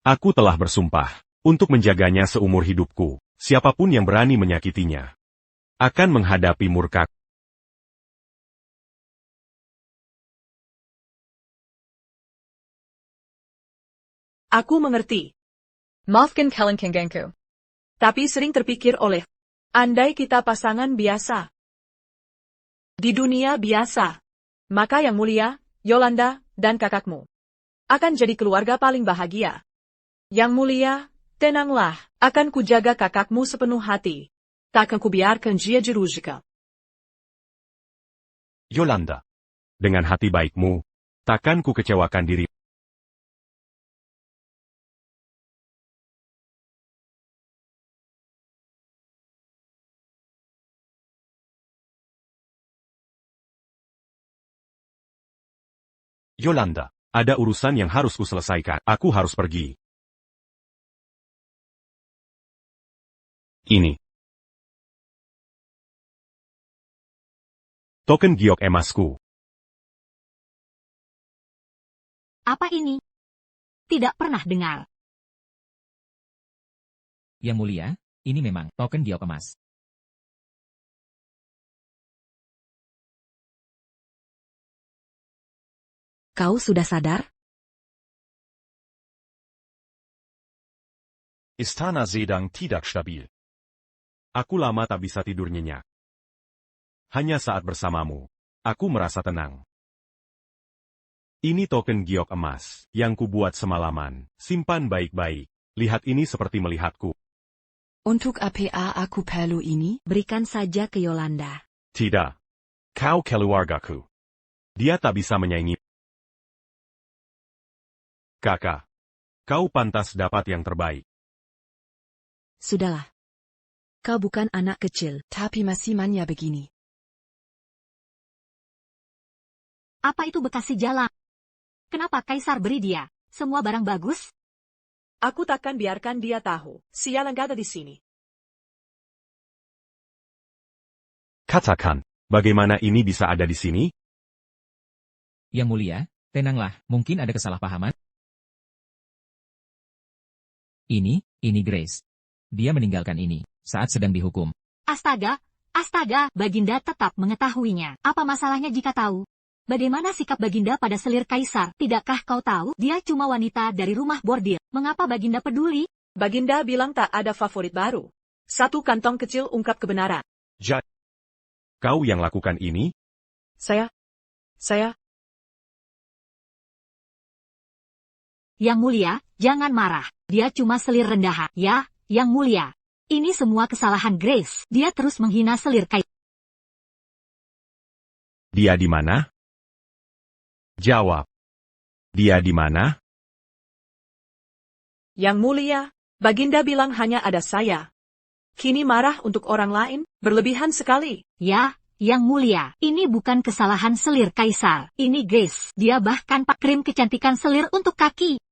Aku telah bersumpah, untuk menjaganya seumur hidupku. Siapapun yang berani menyakitinya, akan menghadapi murka. Aku mengerti. Maafkan Kellen Kingenku. Tapi sering terpikir oleh, andai kita pasangan biasa. Di dunia biasa. Maka Yang Mulia, Yolanda, dan kakakmu akan jadi keluarga paling bahagia. Yang Mulia, tenanglah, akan kujaga kakakmu sepenuh hati. Takkan kubiarkan dia jerujikan. Yolanda. Dengan hati baikmu, takkan ku kecewakan diri. Yolanda, ada urusan yang harus kuselesaikan. Aku harus pergi. Ini. Token giok emasku. Apa ini? Tidak pernah dengar. Yang Mulia, ini memang token giok emas. Kau sudah sadar? Istana sedang tidak stabil. Aku lama tak bisa tidur nyenyak. Hanya saat bersamamu, aku merasa tenang. Ini token giok emas yang kubuat semalaman. Simpan baik-baik. Lihat ini seperti melihatku. Untuk apa aku perlu ini? Berikan saja ke Yolanda. Tidak. Kau keluargaku. Dia tak bisa menyaingi. Kakak. Kau pantas dapat yang terbaik. Sudahlah. Kau bukan anak kecil. Tapi masih manja begini. Apa itu bekas si jalang? Kenapa Kaisar beri dia semua barang bagus? Aku takkan biarkan dia tahu. Sialan ada di sini. Katakan, bagaimana ini bisa ada di sini? Yang Mulia, tenanglah, mungkin ada kesalahpahaman. Ini Grace. Dia meninggalkan ini saat sedang dihukum. Astaga, Baginda tetap mengetahuinya. Apa masalahnya jika tahu? Bagaimana sikap Baginda pada selir Kaisar? Tidakkah kau tahu? Dia cuma wanita dari rumah bordil. Mengapa Baginda peduli? Baginda bilang tak ada favorit baru. Satu kantong kecil ungkap kebenaran. Kau yang lakukan ini? Saya. Yang Mulia, jangan marah. Dia cuma selir rendahan. Ya, Yang Mulia. Ini semua kesalahan Grace. Dia terus menghina selir Kaisar. Dia di mana? Jawab. Dia di mana? Yang Mulia, Baginda bilang hanya ada saya. Kini marah untuk orang lain, berlebihan sekali. Ya, Yang Mulia, ini bukan kesalahan selir Kaisar. Ini Grace. Dia bahkan pakai krim kecantikan selir untuk kaki.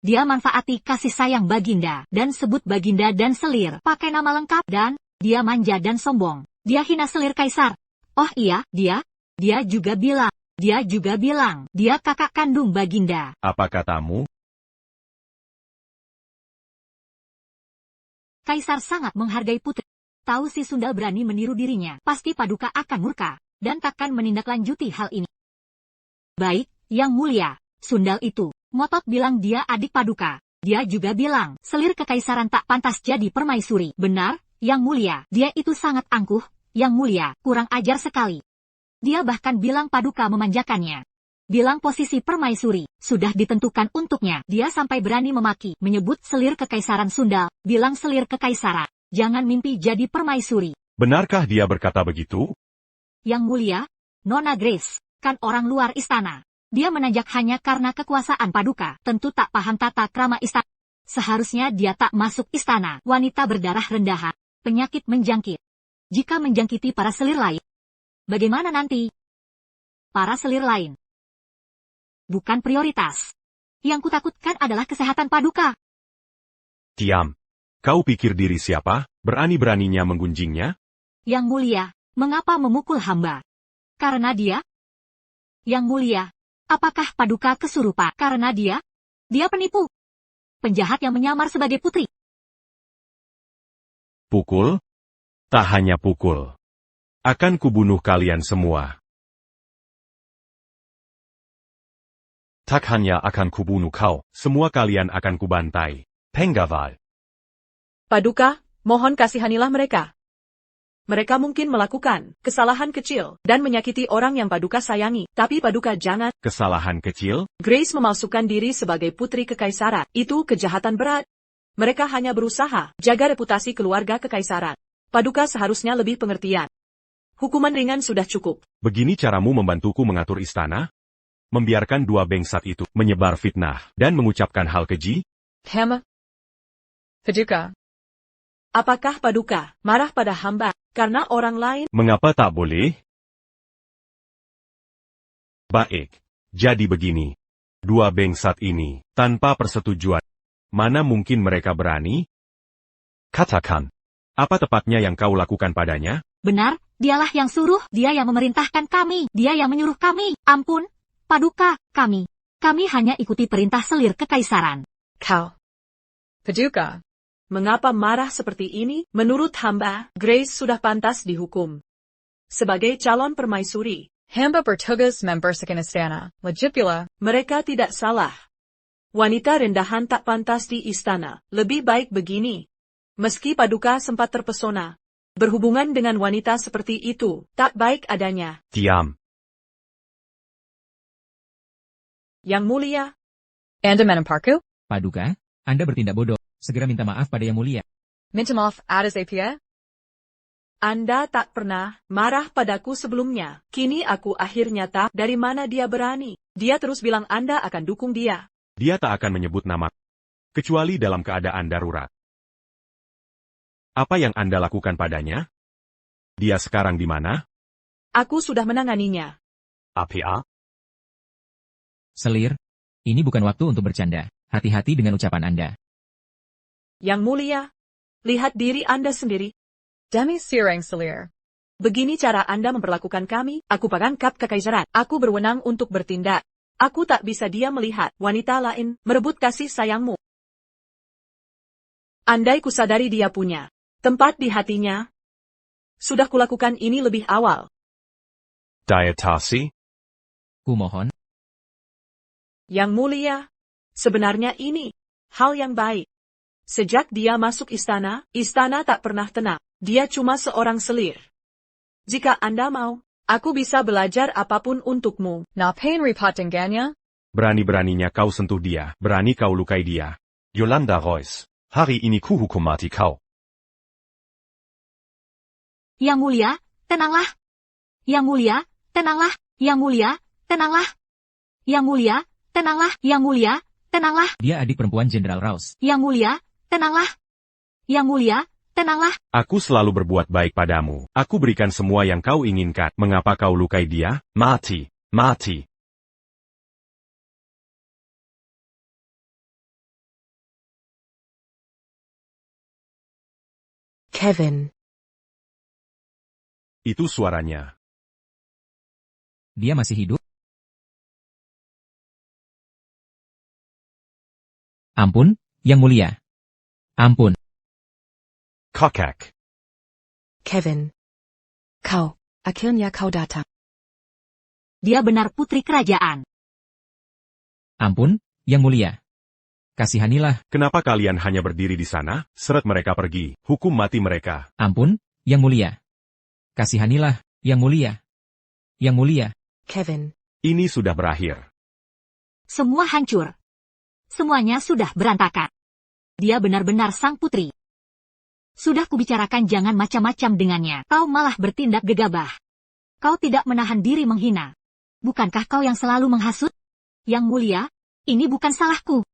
Dia manfaati kasih sayang Baginda, dan sebut Baginda dan selir, pakai nama lengkap, dan dia manja dan sombong. Dia hina selir Kaisar. Oh iya, dia juga bilang, dia kakak kandung Baginda. Apa katamu? Kaisar sangat menghargai putri. Tahu si Sundal berani meniru dirinya, pasti Paduka akan murka, dan takkan menindaklanjuti hal ini. Baik, Yang Mulia, Sundal itu ngotot bilang dia adik Paduka. Dia juga bilang, selir kekaisaran tak pantas jadi permaisuri. Benar, Yang Mulia, dia itu sangat angkuh. Yang Mulia, kurang ajar sekali. Dia bahkan bilang Paduka memanjakannya. Bilang posisi permaisuri sudah ditentukan untuknya. Dia sampai berani memaki, menyebut selir kekaisaran Sundal, bilang selir kekaisaran. Jangan mimpi jadi permaisuri. Benarkah dia berkata begitu? Yang Mulia, Nona Grace, kan orang luar istana. Dia menanjak hanya karena kekuasaan Paduka. Tentu tak paham tata krama istana. Seharusnya dia tak masuk istana. Wanita berdarah rendahan, penyakit menjangkit. Jika menjangkiti para selir lain, bagaimana nanti? Para selir lain bukan prioritas. Yang kutakutkan adalah kesehatan Paduka. Diam. Kau pikir diri siapa? Berani-beraninya menggunjingnya? Yang Mulia, mengapa memukul hamba? Karena dia? Yang Mulia, apakah Paduka kesurupan? Karena dia? Dia penipu. Penjahat yang menyamar sebagai putri. Pukul? Tak hanya pukul. Akan kubunuh kalian semua. Tak hanya akan kubunuh kau, semua kalian akan kubantai. Penggaval. Paduka, mohon kasihanilah mereka. Mereka mungkin melakukan kesalahan kecil dan menyakiti orang yang Paduka sayangi. Tapi Paduka jangan. Kesalahan kecil? Grace memalsukan diri sebagai putri kekaisaran. Itu kejahatan berat. Mereka hanya berusaha jaga reputasi keluarga kekaisaran. Paduka seharusnya lebih pengertian. Hukuman ringan sudah cukup. Begini caramu membantuku mengatur istana? Membiarkan dua bengsat itu menyebar fitnah dan mengucapkan hal keji? Paduka. Apakah Paduka marah pada hamba karena orang lain? Mengapa tak boleh? Baik, jadi begini. Dua bengsat ini, tanpa persetujuan. Mana mungkin mereka berani? Katakan, apa tepatnya yang kau lakukan padanya? Benar, dialah yang suruh, dia yang memerintahkan kami, dia yang menyuruh kami. Ampun, Paduka, kami hanya ikuti perintah selir kekaisaran. Kau. Paduka. Mengapa marah seperti ini? Menurut hamba, Grace sudah pantas dihukum. Sebagai calon permaisuri, Hamba bertugas membersihkan istana, legit pula. Mereka tidak salah. Wanita rendahan tak pantas di istana. Lebih baik begini. Meski Paduka sempat terpesona, berhubungan dengan wanita seperti itu tak baik adanya. Diam. Yang Mulia, Anda menamparku? Paduka, Anda bertindak bodoh. Segera minta maaf pada Yang Mulia. Minta maaf atas apa? Anda tak pernah marah padaku sebelumnya. Kini aku akhirnya tahu dari mana dia berani. Dia terus bilang Anda akan dukung dia. Dia tak akan menyebut nama, kecuali dalam keadaan darurat. Apa yang Anda lakukan padanya? Dia sekarang di mana? Aku sudah menanganinya. APA? Selir, ini bukan waktu untuk bercanda. Hati-hati dengan ucapan Anda. Yang Mulia, lihat diri Anda sendiri. Demi Sirang Selir. Begini cara Anda memperlakukan kami. Aku pangkat kekaisaran. Aku berwenang untuk bertindak. Aku tak bisa diam melihat wanita lain merebut kasih sayangmu. Andai kusadari dia punya tempat di hatinya, sudah kulakukan ini lebih awal. Diatasi? Kumohon. Yang Mulia, sebenarnya ini hal yang baik. Sejak dia masuk istana tak pernah tenang. Dia cuma seorang selir. Jika Anda mau, aku bisa belajar apapun untukmu. Napain ripatinggannya? Berani-beraninya kau sentuh dia, berani kau lukai dia. Yolanda Royce, hari ini kuhukum mati kau. Yang Mulia, tenanglah. Yang Mulia, tenanglah. Yang Mulia, tenanglah. Yang Mulia, tenanglah. Yang Mulia, tenanglah. Dia adik perempuan Jenderal Rouse. Yang Mulia, tenanglah. Yang Mulia, tenanglah. Aku selalu berbuat baik padamu. Aku berikan semua yang kau inginkan. Mengapa kau lukai dia? Mati, mati. Kevin. Itu suaranya. Dia masih hidup? Ampun, Yang Mulia. Ampun. Kokak. Kevin. Akhirnya kau datang. Dia benar putri kerajaan. Ampun, Yang Mulia. Kasihanilah. Kenapa kalian hanya berdiri di sana? Seret mereka pergi. Hukum mati mereka. Ampun, Yang Mulia. Kasihanilah, Yang Mulia. Yang Mulia. Kevin. Ini sudah berakhir. Semua hancur. Semuanya sudah berantakan. Dia benar-benar sang putri. Sudah kubicarakan jangan macam-macam dengannya. Kau malah bertindak gegabah. Kau tidak menahan diri menghina. Bukankah kau yang selalu menghasut? Yang Mulia, ini bukan salahku.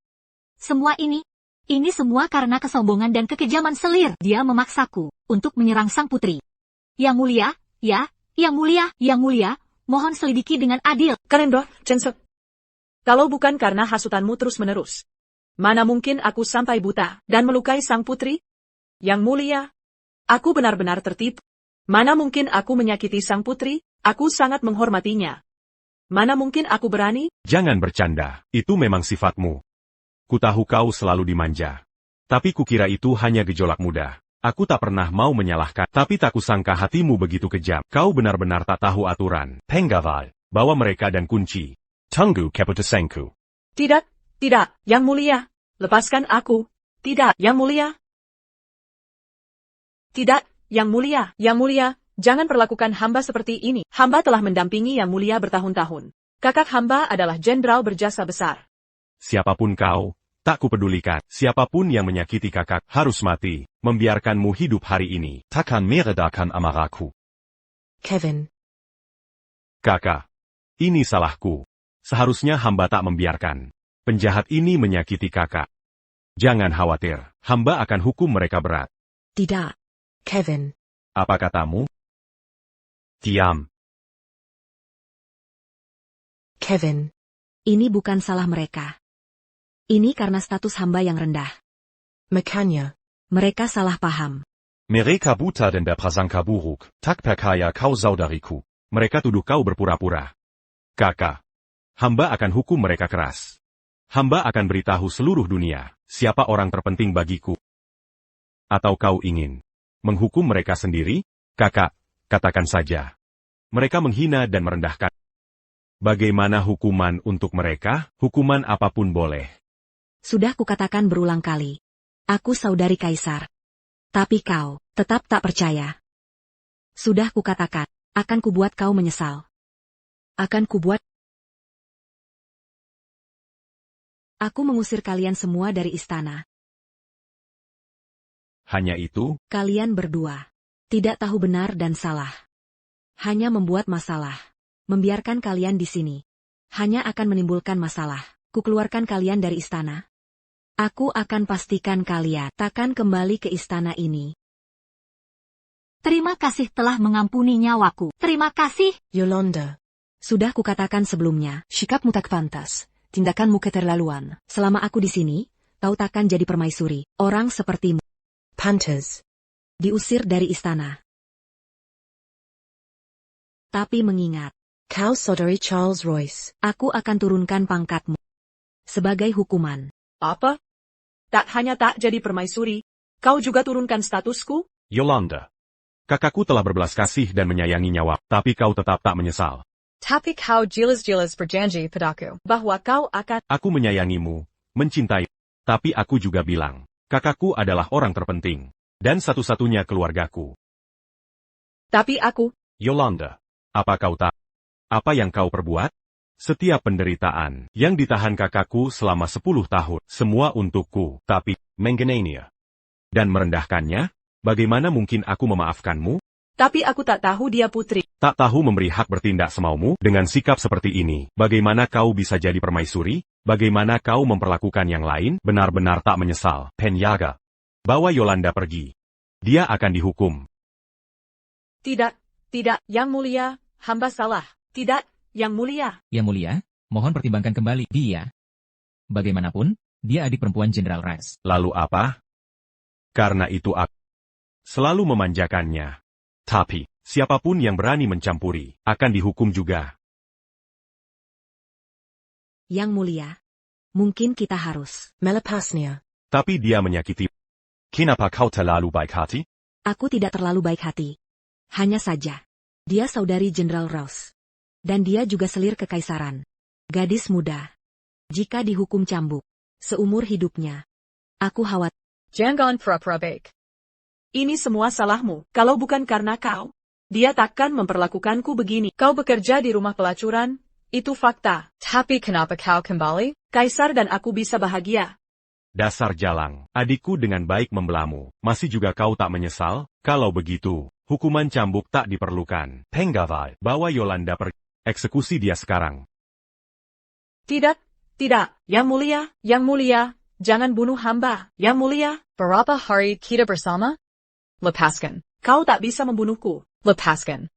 Semua ini semua karena kesombongan dan kekejaman selir. Dia memaksaku untuk menyerang sang putri. Yang Mulia, ya, Yang Mulia, Yang Mulia, mohon selidiki dengan adil. Karendor, Censok. Kalau bukan karena hasutanmu terus-menerus, mana mungkin aku sampai buta dan melukai sang putri? Yang Mulia, aku benar-benar tertipu. Mana mungkin aku menyakiti sang putri? Aku sangat menghormatinya. Mana mungkin aku berani? Jangan bercanda, itu memang sifatmu. Kutahu kau selalu dimanja. Tapi kukira itu hanya gejolak muda. Aku tak pernah mau menyalahkan, tapi tak kusangka hatimu begitu kejam. Kau benar-benar tak tahu aturan. Penggaval, Bawa mereka dan kunci. tunggu keputusanku. Tidak, Yang Mulia. Lepaskan aku. Tidak, Yang Mulia. Tidak, Yang Mulia. Yang Mulia, jangan perlakukan hamba seperti ini. Hamba telah mendampingi Yang Mulia bertahun-tahun. Kakak hamba adalah jenderal berjasa besar. Siapapun kau, tak kupedulikan. Siapapun yang menyakiti kakak harus mati. Membiarkanmu hidup hari ini. Takkan meredakan amarahku. Kevin. Kakak, ini salahku. Seharusnya hamba tak membiarkan penjahat ini menyakiti kakak. Jangan khawatir, hamba akan hukum mereka berat. Tidak. Kevin. Apa katamu? Diam. Kevin. Ini bukan salah mereka. Ini karena status hamba yang rendah. Makanya. Mereka salah paham. Mereka buta dan berprasangka buruk. Tak percaya kau saudariku. Mereka tuduh kau berpura-pura. Kakak, hamba akan hukum mereka keras. Hamba akan beritahu seluruh dunia, siapa orang terpenting bagiku. Atau kau ingin menghukum mereka sendiri? Kakak, katakan saja. Mereka menghina dan merendahkan. Bagaimana hukuman untuk mereka? Hukuman apapun boleh. Sudah kukatakan berulang kali. Aku saudari kaisar. Tapi kau tetap tak percaya. Sudah kukatakan, akan kubuat kau menyesal. Akan kubuat. Aku mengusir kalian semua dari istana. Hanya itu? Kalian berdua tidak tahu benar dan salah. Hanya membuat masalah. Membiarkan kalian di sini hanya akan menimbulkan masalah. Kukeluarkan kalian dari istana. Aku akan pastikan kalian takkan kembali ke istana ini. Terima kasih telah mengampuni nyawaku. Terima kasih. Yolanda. Sudah kukatakan sebelumnya. Sikapmu tak pantas. Tindakanmu keterlaluan. Selama aku di sini, kau takkan jadi permaisuri. Orang sepertimu. Pantas. Diusir dari istana. Tapi mengingat. Kau saudari Charles Royce. Aku akan turunkan pangkatmu. Sebagai hukuman. Apa? Tak hanya tak jadi permaisuri, kau juga turunkan statusku? Yolanda. Kakakku telah berbelas kasih dan menyayangi nyawa, tapi kau tetap tak menyesal. Tapi kau jelas-jelas berjanji padaku Bahwa kau akan... Aku menyayangimu, mencintai, tapi aku juga bilang, kakakku adalah orang terpenting, dan satu-satunya keluargaku. Tapi aku... Yolanda, apa kau tak? Apa yang kau perbuat? Setiap penderitaan yang ditahan kakakku selama 10 tahun, semua untukku, tapi, mengenainya. Dan merendahkannya? Bagaimana mungkin aku memaafkanmu? Tapi aku tak tahu dia putri. Tak tahu memberi hak bertindak semaumu dengan sikap seperti ini. Bagaimana kau bisa jadi permaisuri? Bagaimana kau memperlakukan yang lain? Benar-benar tak menyesal. Penjaga. Bawa Yolanda pergi. Dia akan dihukum. Tidak, Yang Mulia, hamba salah. Tidak, Yang Mulia. Yang Mulia, mohon pertimbangkan kembali dia. Bagaimanapun, dia adik perempuan Jenderal Rice. Lalu apa? Karena itu aku selalu memanjakannya. Tapi, siapapun yang berani mencampuri, akan dihukum juga. Yang Mulia, mungkin kita harus melepasnya. Tapi dia menyakiti. Kenapa kau terlalu baik hati? Aku tidak terlalu baik hati. Hanya saja, dia saudari Jenderal Rouse. Dan dia juga selir kekaisaran. Gadis muda. Jika dihukum cambuk, seumur hidupnya, aku khawatir. Jangan pura-pura baik. Ini semua salahmu. Kalau bukan karena kau, dia takkan memperlakukanku begini. Kau bekerja di rumah pelacuran, itu fakta. Tapi kenapa kau kembali? Kaisar dan aku bisa bahagia. Dasar jalang, adikku dengan baik membelamu. Masih juga kau tak menyesal? Kalau begitu, hukuman cambuk tak diperlukan. Penggawai, bawa Yolanda pergi. Eksekusi dia sekarang. Tidak, Yang Mulia, jangan bunuh hamba. Yang Mulia. Berapa hari kita bersama? Lepaskan. Kau tak bisa membunuhku. Lepaskan.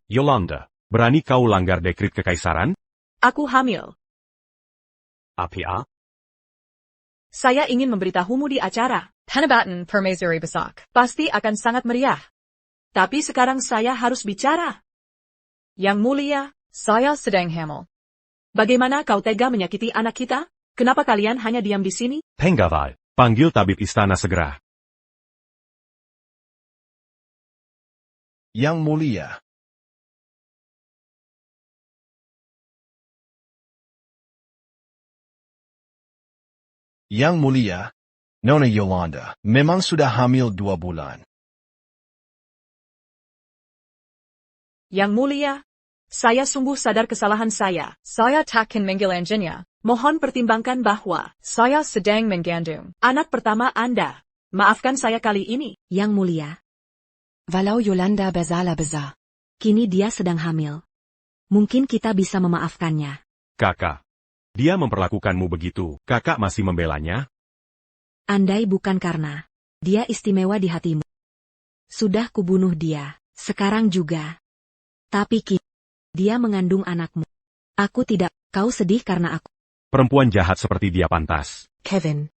Yolanda, berani kau langgar dekrit kekaisaran? Aku hamil. Apa? Saya ingin memberitahumu di acara. Penobatan permaisuri besar. Pasti akan sangat meriah. Tapi sekarang saya harus bicara. Yang Mulia, Saya sedang hamil. bagaimana kau tega menyakiti anak kita? Kenapa kalian hanya diam di sini? Penggawai, panggil tabib istana segera. Yang Mulia. Yang Mulia, Nona Yolanda, memang sudah hamil 2 bulan. Yang Mulia, saya sungguh sadar kesalahan saya. Saya takkan menggelanjanya. Mohon pertimbangkan bahwa Saya sedang mengandung anak pertama Anda. Maafkan saya kali ini. Yang Mulia, Walau Yolanda bersalah besar. kini dia sedang hamil. Mungkin kita bisa memaafkannya. Kakak. Dia memperlakukanmu begitu, kakak masih membelanya? Andai bukan karena dia istimewa di hatimu. Sudah kubunuh dia, sekarang juga. Tapi kini, dia mengandung anakmu. Aku tidak, kau sedih karena aku. Perempuan jahat seperti dia pantas. Kevin.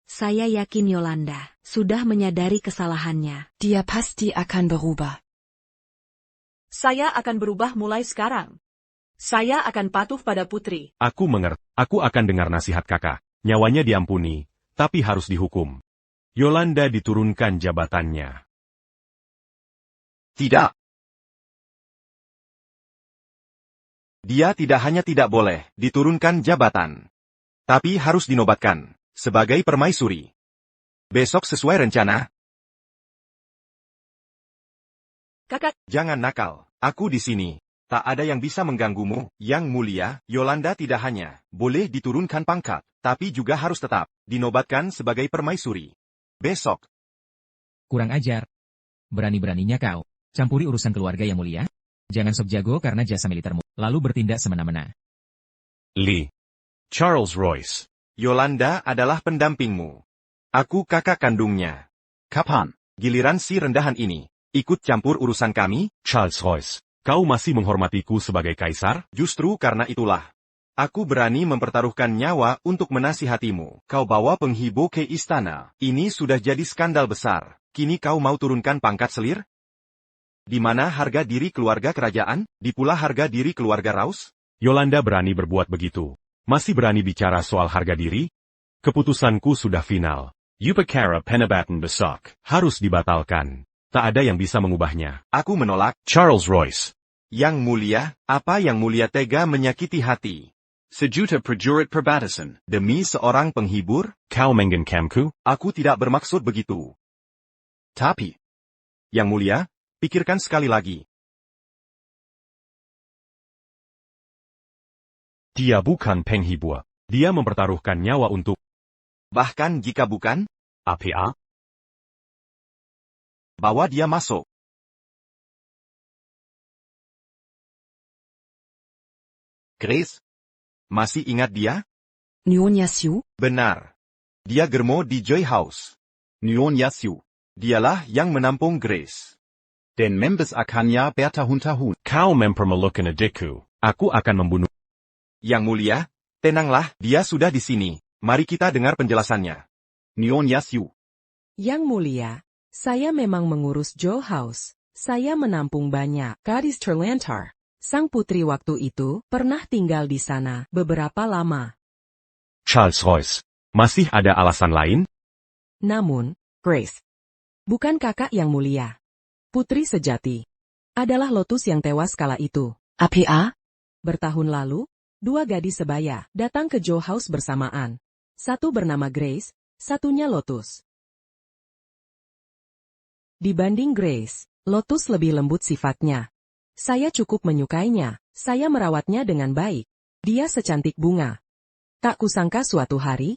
Saya yakin Yolanda sudah menyadari kesalahannya. Dia pasti akan berubah. Saya akan berubah mulai sekarang. Saya akan patuh pada putri. Aku mengerti. Aku akan dengar nasihat kakak. Nyawanya diampuni, tapi harus dihukum. Yolanda diturunkan jabatannya. Tidak. Dia tidak hanya tidak boleh diturunkan jabatan, tapi harus dinobatkan sebagai permaisuri. Besok sesuai rencana. Kakak, Jangan nakal. Aku di sini. Tak ada yang bisa mengganggumu, Yang Mulia. Yolanda tidak hanya boleh diturunkan pangkat, tapi juga harus tetap dinobatkan sebagai permaisuri. Besok. Kurang ajar. Berani-beraninya kau campuri urusan keluarga Yang Mulia? Jangan sok jago karena jasa militermu, lalu bertindak semena-mena. Lee. Charles Royce. Yolanda adalah pendampingmu. Aku kakak kandungnya. Kapan? Giliran si rendahan ini ikut campur urusan kami? Charles Royce. Kau masih menghormatiku sebagai kaisar? Justru karena itulah. Aku berani mempertaruhkan nyawa untuk menasihatimu. Kau bawa penghibur ke istana. Ini sudah jadi skandal besar. Kini kau mau turunkan pangkat selir? Di mana harga diri keluarga kerajaan? Di pula harga diri keluarga Raus? Yolanda berani berbuat begitu. Masih berani bicara soal harga diri? Keputusanku sudah final. Upakara Penobatan Besok harus dibatalkan. Tak ada yang bisa mengubahnya. Aku menolak. Charles Royce. Yang Mulia, apa Yang Mulia tega menyakiti hati? Sejuta prajurit perbatasan. Demi seorang penghibur? Kau menggenkamku? Aku tidak bermaksud begitu. Tapi, Yang Mulia, pikirkan sekali lagi. Dia bukan penghibur. Dia mempertaruhkan nyawa untuk... Bahkan jika bukan, APA? bawa dia masuk. Grace? Masih ingat dia? Nyonya Siu? Benar. Dia germo di Joy House. Nyonya Siu. Dialah yang menampung Grace. Den members akannya bertahun-tahun. Kau mempermalukan adikku. Aku akan membunuh... Yang Mulia, tenanglah, dia sudah di sini. Mari kita dengar penjelasannya. Nyonya Siu. Yang Mulia, saya memang mengurus Joe House. Saya menampung banyak gadis terlantar. Sang putri waktu itu pernah tinggal di sana beberapa lama. Charles Royce. Masih ada alasan lain? Namun, Grace, bukan kakak Yang Mulia. Putri sejati adalah Lotus yang tewas kala itu. APA? Bertahun lalu, 2 gadis sebaya datang ke Joe House bersamaan. Satu bernama Grace, satunya Lotus. Dibanding Grace, Lotus lebih lembut sifatnya. Saya cukup menyukainya, saya merawatnya dengan baik. Dia secantik bunga. Tak kusangka suatu hari,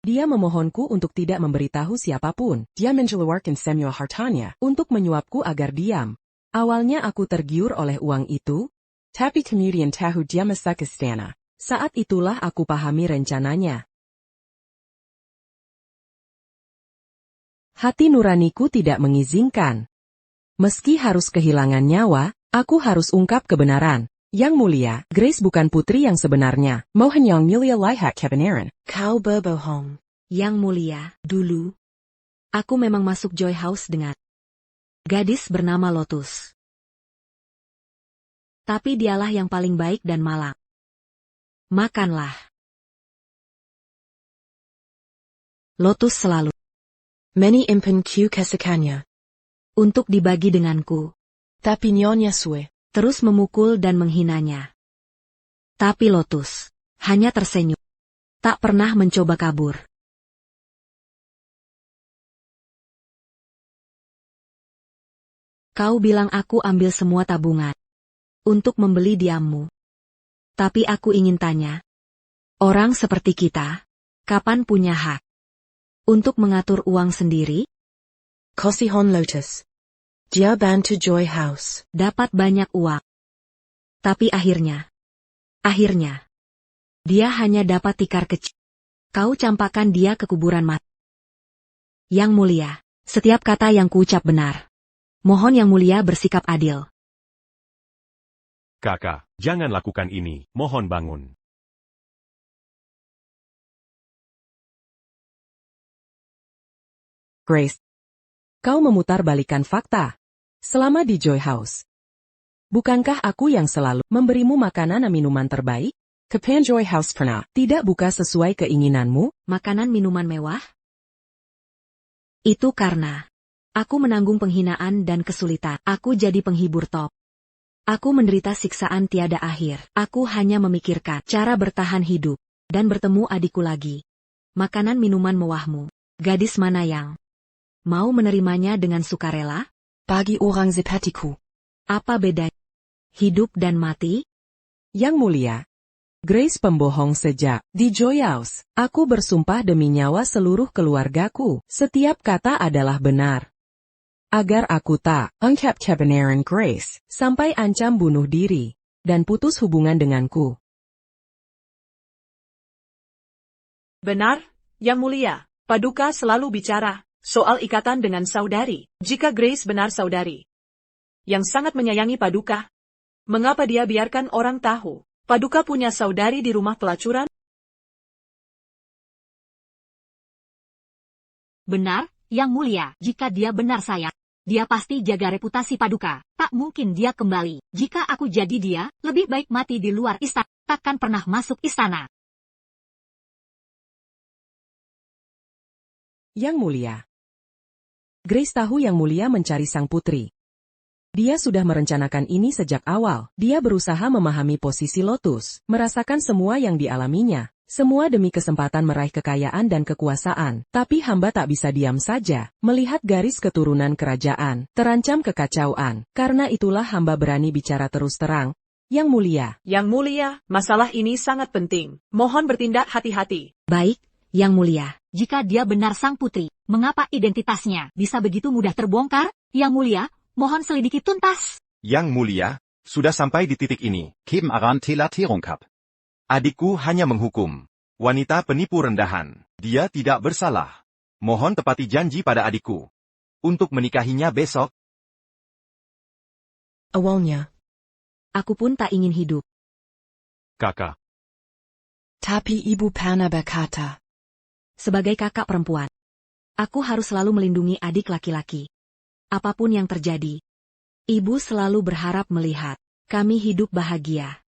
dia memohonku untuk tidak memberitahu siapapun. Dia mengeluarkan semua hartanya untuk menyuapku agar diam. Awalnya aku tergiur oleh uang itu, tapi kemudian tahu dia masak istana. Saat itulah aku pahami rencananya. Hati nuraniku tidak mengizinkan. Meski harus kehilangan nyawa, aku harus ungkap kebenaran. Yang Mulia, Grace bukan putri yang sebenarnya. Mohon Yang Mulia lihat kebenaran. Kau berbohong. Yang Mulia, dulu, aku memang masuk Joy House dengan gadis bernama Lotus. Tapi dialah yang paling baik dan malang. Makanlah. Lotus selalu Many impen Q kesukannya. untuk dibagi denganku, Tapi Nyonya Sue. terus memukul dan menghinanya. Tapi Lotus hanya tersenyum. Tak pernah mencoba kabur. Kau bilang aku ambil semua tabungan untuk membeli diammu. Tapi aku ingin tanya, orang seperti kita, kapan punya hak untuk mengatur uang sendiri? Kosihon Lotus. Dia bantu Joy House. Dapat banyak uang. Tapi akhirnya, dia hanya dapat tikar kecil. Kau campakkan dia ke kuburan mati. Yang Mulia, setiap kata yang kuucap benar. Mohon Yang Mulia bersikap adil. Kakak, jangan lakukan ini. Mohon bangun. Grace, kau memutarbalikan fakta. Selama di Joy House, bukankah aku yang selalu memberimu makanan dan minuman terbaik? Kapan Joy House pernah tidak buka sesuai keinginanmu? Makanan minuman mewah? Itu karena aku menanggung penghinaan dan kesulitan. Aku jadi penghibur top. Aku menderita siksaan tiada akhir. Aku hanya memikirkan cara bertahan hidup dan bertemu adikku lagi. Makanan minuman mewahmu. Gadis mana yang mau menerimanya dengan sukarela? Bagi orang sepertiku. Apa bedanya hidup dan mati? Yang Mulia, Grace pembohong sejak di Joy House. Aku bersumpah demi nyawa seluruh keluargaku, setiap kata adalah benar. Agar aku tak kebenaran Grace, sampai ancam bunuh diri, dan putus hubungan denganku. Benar, Yang Mulia. Paduka selalu bicara soal ikatan dengan saudari. Jika Grace benar saudari yang sangat menyayangi Paduka, mengapa dia biarkan orang tahu Paduka punya saudari di rumah pelacuran? Benar, Yang Mulia. Jika dia benar sayang, dia pasti jaga reputasi Paduka. Tak mungkin dia kembali. Jika aku jadi dia, lebih baik mati di luar istana. Takkan pernah masuk istana. Yang Mulia, Grace tahu Yang Mulia mencari sang putri. Dia sudah merencanakan ini sejak awal. Dia berusaha memahami posisi Lotus, merasakan semua yang dialaminya. Semua demi kesempatan meraih kekayaan dan kekuasaan. Tapi hamba tak bisa diam saja, melihat garis keturunan kerajaan terancam kekacauan. Karena itulah hamba berani bicara terus terang. Yang Mulia. Yang Mulia, masalah ini sangat penting. Mohon bertindak hati-hati. Baik, Yang Mulia. Jika dia benar sang putri, mengapa identitasnya bisa begitu mudah terbongkar? Yang Mulia, mohon selidiki tuntas. Yang Mulia, sudah sampai di titik ini. Kim aran telatierung kap. Adikku hanya menghukum wanita penipu rendahan. Dia tidak bersalah. Mohon tepati janji pada adikku untuk menikahinya besok. Awalnya. Aku pun tak ingin hidup. Kakak. Tapi ibu pernah berkata. Sebagai kakak perempuan, aku harus selalu melindungi adik laki-laki. Apapun yang terjadi, ibu selalu berharap melihat kami hidup bahagia.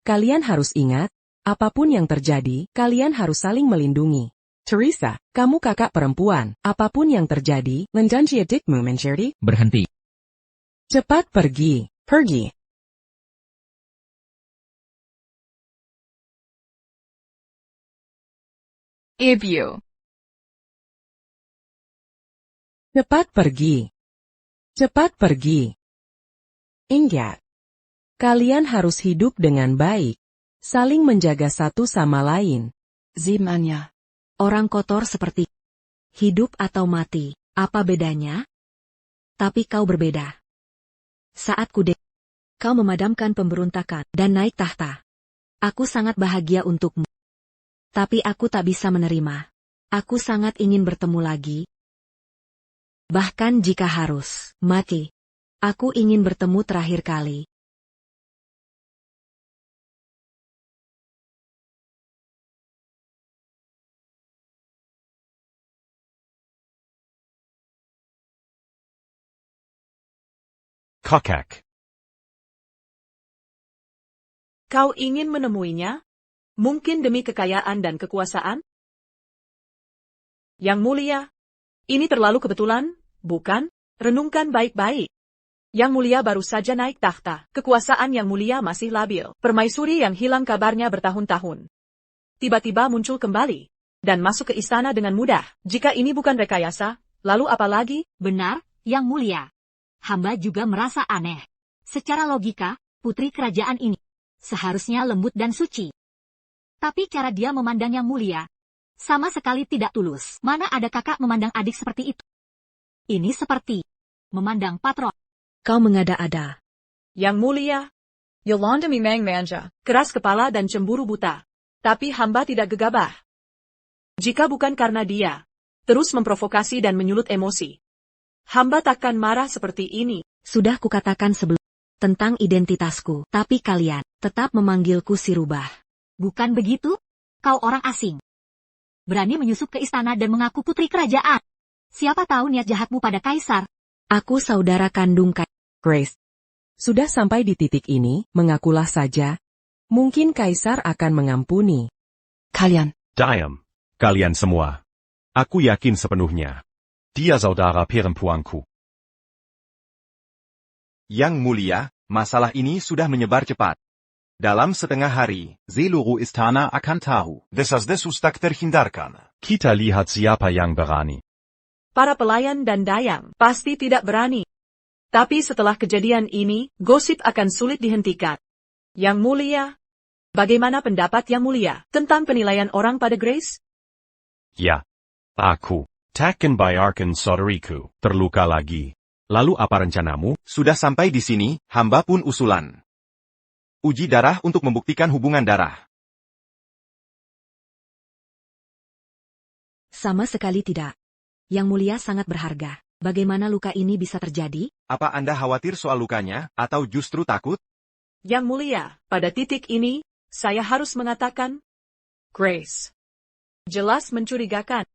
Kalian harus ingat, apapun yang terjadi, kalian harus saling melindungi. Teresa, kamu kakak perempuan, apapun yang terjadi, menjanji adikmu menjadi. Berhenti. Cepat pergi, pergi. Ibu. Cepat pergi. Cepat pergi. Ingat. Kalian harus hidup dengan baik. Saling menjaga satu sama lain. Sebenarnya. Orang kotor seperti hidup atau mati, apa bedanya? Tapi kau berbeda. Saat kau memadamkan pemberontakan dan naik tahta. Aku sangat bahagia untukmu. Tapi aku tak bisa menerima. Aku sangat ingin bertemu lagi. Bahkan jika harus mati. Aku ingin bertemu terakhir kali. Kokak. Kau ingin menemuinya? Mungkin demi kekayaan dan kekuasaan? Yang Mulia, ini terlalu kebetulan, bukan? Renungkan baik-baik. Yang Mulia baru saja naik tahta. Kekuasaan Yang Mulia masih labil. Permaisuri yang hilang kabarnya bertahun-tahun tiba-tiba muncul kembali dan masuk ke istana dengan mudah. Jika ini bukan rekayasa, lalu apa lagi? Benar, Yang Mulia. Hamba juga merasa aneh. Secara logika, putri kerajaan ini seharusnya lembut dan suci. Tapi cara dia memandang Yang Mulia sama sekali tidak tulus. Mana ada kakak memandang adik seperti itu? Ini seperti memandang patron. Kau mengada-ada. Yang Mulia, Yolanda memang manja. keras kepala dan cemburu buta. Tapi hamba tidak gegabah. Jika bukan karena dia terus memprovokasi dan menyulut emosi, hamba takkan marah seperti ini. Sudah kukatakan sebelum tentang identitasku, tapi kalian tetap memanggilku si rubah. Bukan begitu? Kau orang asing. Berani menyusup ke istana dan mengaku putri kerajaan. Siapa tahu niat jahatmu pada kaisar. Aku saudara kandung Grace. Sudah sampai di titik ini, mengakulah saja. Mungkin kaisar akan mengampuni. Kalian. Diam. Kalian semua. Aku yakin sepenuhnya. Dia saudara perempuanku. Yang Mulia, masalah ini sudah menyebar cepat. Dalam setengah hari, Seluruh istana akan tahu. Desas-desus tak terhindarkan. Kita lihat siapa yang berani. Para pelayan dan dayang pasti tidak berani. Tapi setelah kejadian ini, gosip akan sulit dihentikan. Yang Mulia, bagaimana pendapat Yang Mulia tentang penilaian orang pada Grace? Ya. Aku, taken by Arkan saudariku, terluka lagi. Lalu apa rencanamu? Sudah sampai di sini, hamba pun usulan. Uji darah untuk membuktikan hubungan darah. Sama sekali tidak. Yang Mulia sangat berharga. Bagaimana luka ini bisa terjadi? Apa Anda khawatir soal lukanya, atau justru takut? Yang Mulia, pada titik ini, saya harus mengatakan, Grace jelas mencurigakan.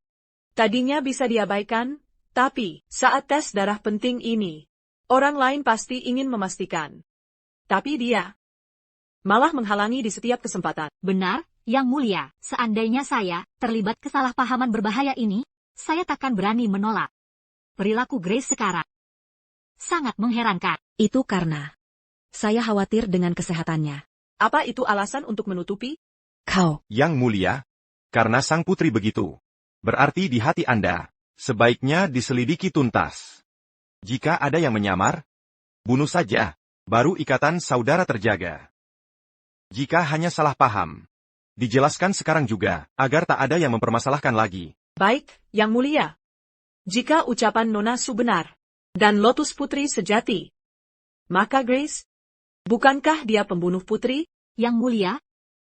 Tadinya bisa diabaikan, tapi saat tes darah penting ini, orang lain pasti ingin memastikan. Tapi dia malah menghalangi di setiap kesempatan. Benar, Yang Mulia, seandainya saya terlibat kesalahpahaman berbahaya ini, saya takkan berani menolak. Perilaku Grace sekarang sangat mengherankan. Itu karena saya khawatir dengan kesehatannya. Apa itu alasan untuk menutupi? Kau. Yang Mulia, karena sang putri begitu. Berarti di hati Anda, sebaiknya diselidiki tuntas. Jika ada yang menyamar, bunuh saja, baru ikatan saudara terjaga. Jika hanya salah paham, dijelaskan sekarang juga, agar tak ada yang mempermasalahkan lagi. Baik, Yang Mulia. Jika ucapan Nona Su benar, dan Lotus Putri sejati, maka Grace, bukankah dia pembunuh putri? Yang Mulia,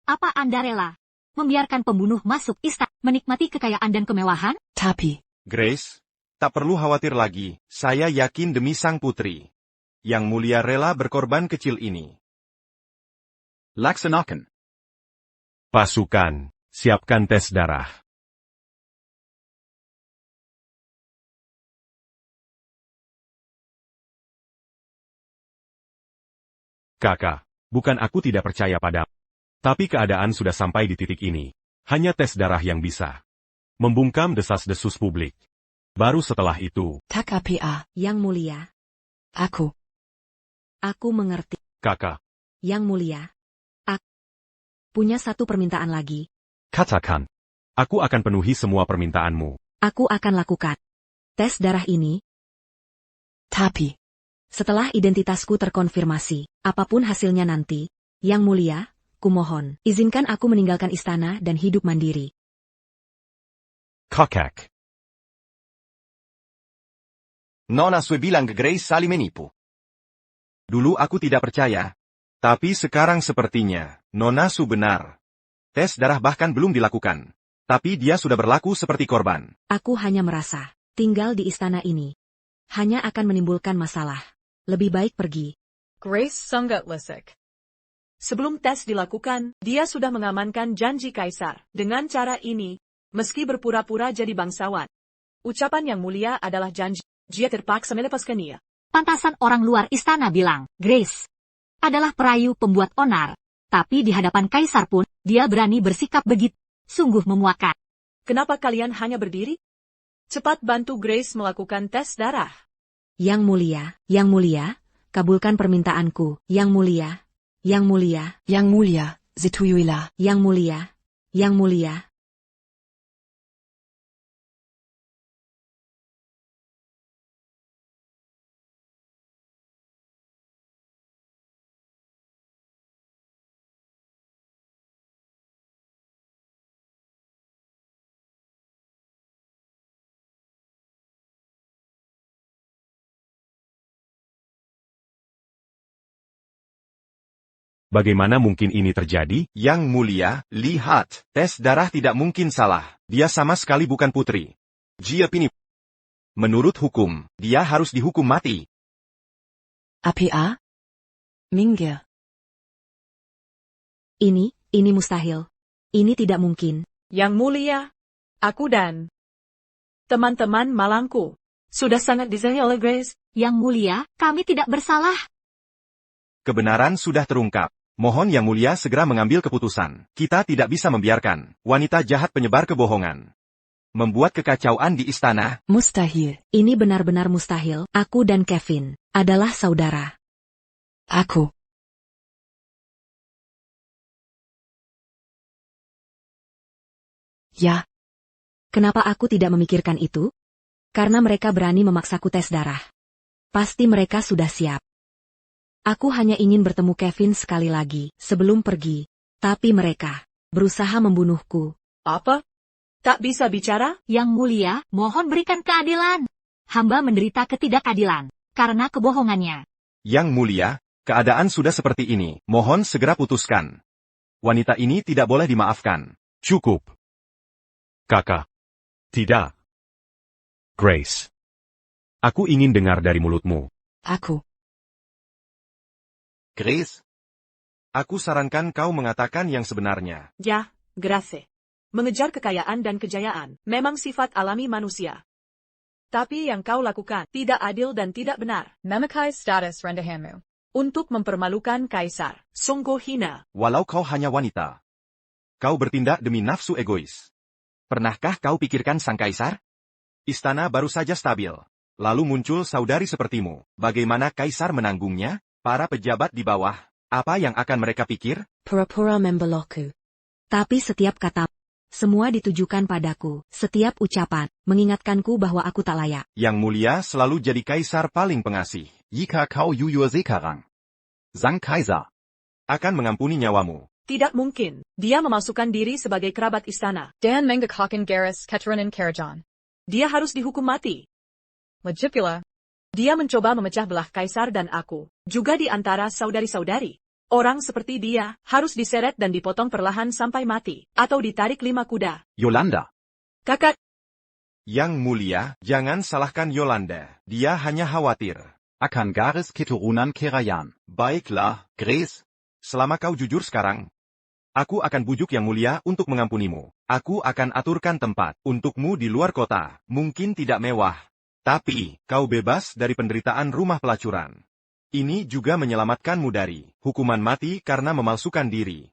apa Anda rela membiarkan pembunuh masuk istana, menikmati kekayaan dan kemewahan? Tapi. Grace, tak perlu khawatir lagi, saya yakin demi sang putri. Yang Mulia rela berkorban kecil ini. Laksanakan. Pasukan, siapkan tes darah. Kakak, bukan aku tidak percaya padamu. Tapi keadaan sudah sampai di titik ini. Hanya tes darah yang bisa membungkam desas-desus publik. Baru setelah itu, Tak apa. Yang Mulia. Aku. Aku mengerti. Kakak, Yang Mulia. Aku punya satu permintaan lagi. katakan. Aku akan penuhi semua permintaanmu. Aku akan lakukan tes darah ini. Tapi. Setelah identitasku terkonfirmasi, apapun hasilnya nanti, Yang Mulia, kumohon, izinkan aku meninggalkan istana dan hidup mandiri. Kakak. Nona Sue bilang ke Grace saling menipu. Dulu aku tidak percaya. Tapi sekarang sepertinya, Nona Su benar. Tes darah bahkan belum dilakukan. Tapi dia sudah berlaku seperti korban. Aku hanya merasa, tinggal di istana ini hanya akan menimbulkan masalah. Lebih baik pergi. Grace sangat licik. Sebelum tes dilakukan, dia sudah mengamankan janji kaisar. Dengan cara ini, meski berpura-pura jadi bangsawan, ucapan Yang Mulia adalah janji. Dia terpaksa melepaskannya. Pantasan orang luar istana bilang, Grace adalah perayu pembuat onar. Tapi di hadapan kaisar pun, dia berani bersikap begitu. Sungguh memuakkan. Kenapa kalian hanya berdiri? Cepat bantu Grace melakukan tes darah. Yang Mulia, kabulkan permintaanku. Yang Mulia, Yang Mulia, Yang Mulia, Zituila. Yang Mulia, Yang Mulia. Bagaimana mungkin ini terjadi? Yang Mulia, lihat, tes darah tidak mungkin salah. Dia sama sekali bukan putri. Jia Pini. Menurut hukum, dia harus dihukum mati. APA? Minggir. Ini mustahil. Ini tidak mungkin. Yang Mulia, aku dan teman-teman malangku sudah sangat disayang oleh Grace. Yang Mulia, kami tidak bersalah. Kebenaran sudah terungkap. Mohon Yang Mulia segera mengambil keputusan. Kita tidak bisa membiarkan wanita jahat penyebar kebohongan membuat kekacauan di istana. Mustahil. Ini benar-benar mustahil. Aku dan Kevin adalah saudara. Aku. Ya. Kenapa aku tidak memikirkan itu? Karena mereka berani memaksaku tes darah. Pasti mereka sudah siap. Aku hanya ingin bertemu Kevin sekali lagi sebelum pergi. Tapi mereka berusaha membunuhku. Apa? Tak bisa bicara? Yang Mulia, mohon berikan keadilan. Hamba menderita ketidakadilan karena kebohongannya. Yang Mulia, keadaan sudah seperti ini. Mohon segera putuskan. Wanita ini tidak boleh dimaafkan. Cukup. Kakak. Tidak. Grace. Aku ingin dengar dari mulutmu. Aku. Grace. Aku sarankan kau mengatakan yang sebenarnya. Ya, Grace. Mengejar kekayaan dan kejayaan memang sifat alami manusia. Tapi yang kau lakukan tidak adil dan tidak benar. Memakai status rendahanmu Untuk mempermalukan kaisar. Sungguh hina. Walau kau hanya wanita. Kau bertindak demi nafsu egois. Pernahkah kau pikirkan sang kaisar? Istana baru saja stabil. Lalu muncul saudari sepertimu. Bagaimana kaisar menanggungnya? Para pejabat di bawah. Apa yang akan mereka pikir? Pura-pura membelokku. Tapi setiap kata, semua ditujukan padaku. Setiap ucapan, mengingatkanku bahwa aku tak layak. Yang Mulia selalu jadi kaisar paling pengasih. Jika kau jujur sekarang. Sang Kaiser akan mengampuni nyawamu. Tidak mungkin. Dia memasukkan diri sebagai kerabat istana. Dan mengakakan garis Keturunan Karajan. Dia harus dihukum mati. Lagi pula. Dia mencoba memecah belah kaisar dan aku. Juga di antara saudari-saudari. Orang seperti dia harus diseret dan dipotong perlahan sampai mati. Atau ditarik 5 kuda. Yolanda. Kakak. Yang Mulia, jangan salahkan Yolanda. Dia hanya khawatir Akan garis Keturunan Karajan. Baiklah, Grace. Selama kau jujur sekarang, aku akan bujuk Yang Mulia untuk mengampunimu. Aku akan aturkan tempat untukmu di luar kota. Mungkin tidak mewah. Tapi, kau bebas dari penderitaan rumah pelacuran. Ini juga menyelamatkanmu dari hukuman mati karena memalsukan diri.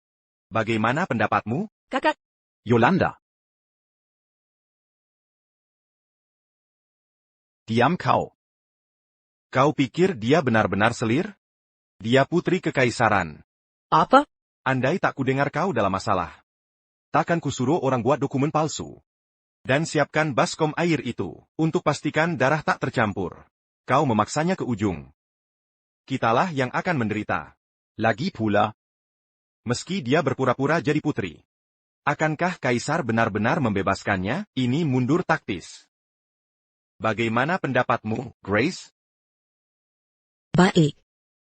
Bagaimana pendapatmu? Kakak. Yolanda. Diam kau. Kau pikir dia benar-benar selir? Dia putri kekaisaran. Apa? Andai tak kudengar kau dalam masalah. Takkan kusuruh orang buat dokumen palsu. Dan siapkan baskom air itu, untuk pastikan darah tak tercampur. Kau memaksanya ke ujung. Kitalah yang akan menderita. Lagi pula. Meski dia berpura-pura jadi putri. Akankah kaisar benar-benar membebaskannya? Ini mundur taktis. Bagaimana pendapatmu, Grace? Baik.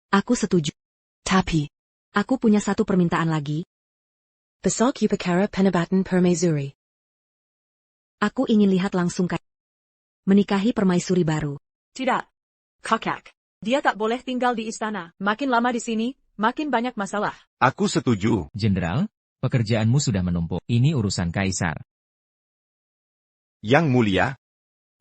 Aku setuju. Tapi. Aku punya satu permintaan lagi. Besok upacara penobatan permaisuri. Aku ingin lihat langsung menikahi permaisuri baru. Tidak. Kakak. Dia tak boleh tinggal di istana. Makin lama di sini, makin banyak masalah. Aku setuju. Jenderal, pekerjaanmu sudah menumpuk. Ini urusan kaisar. Yang Mulia,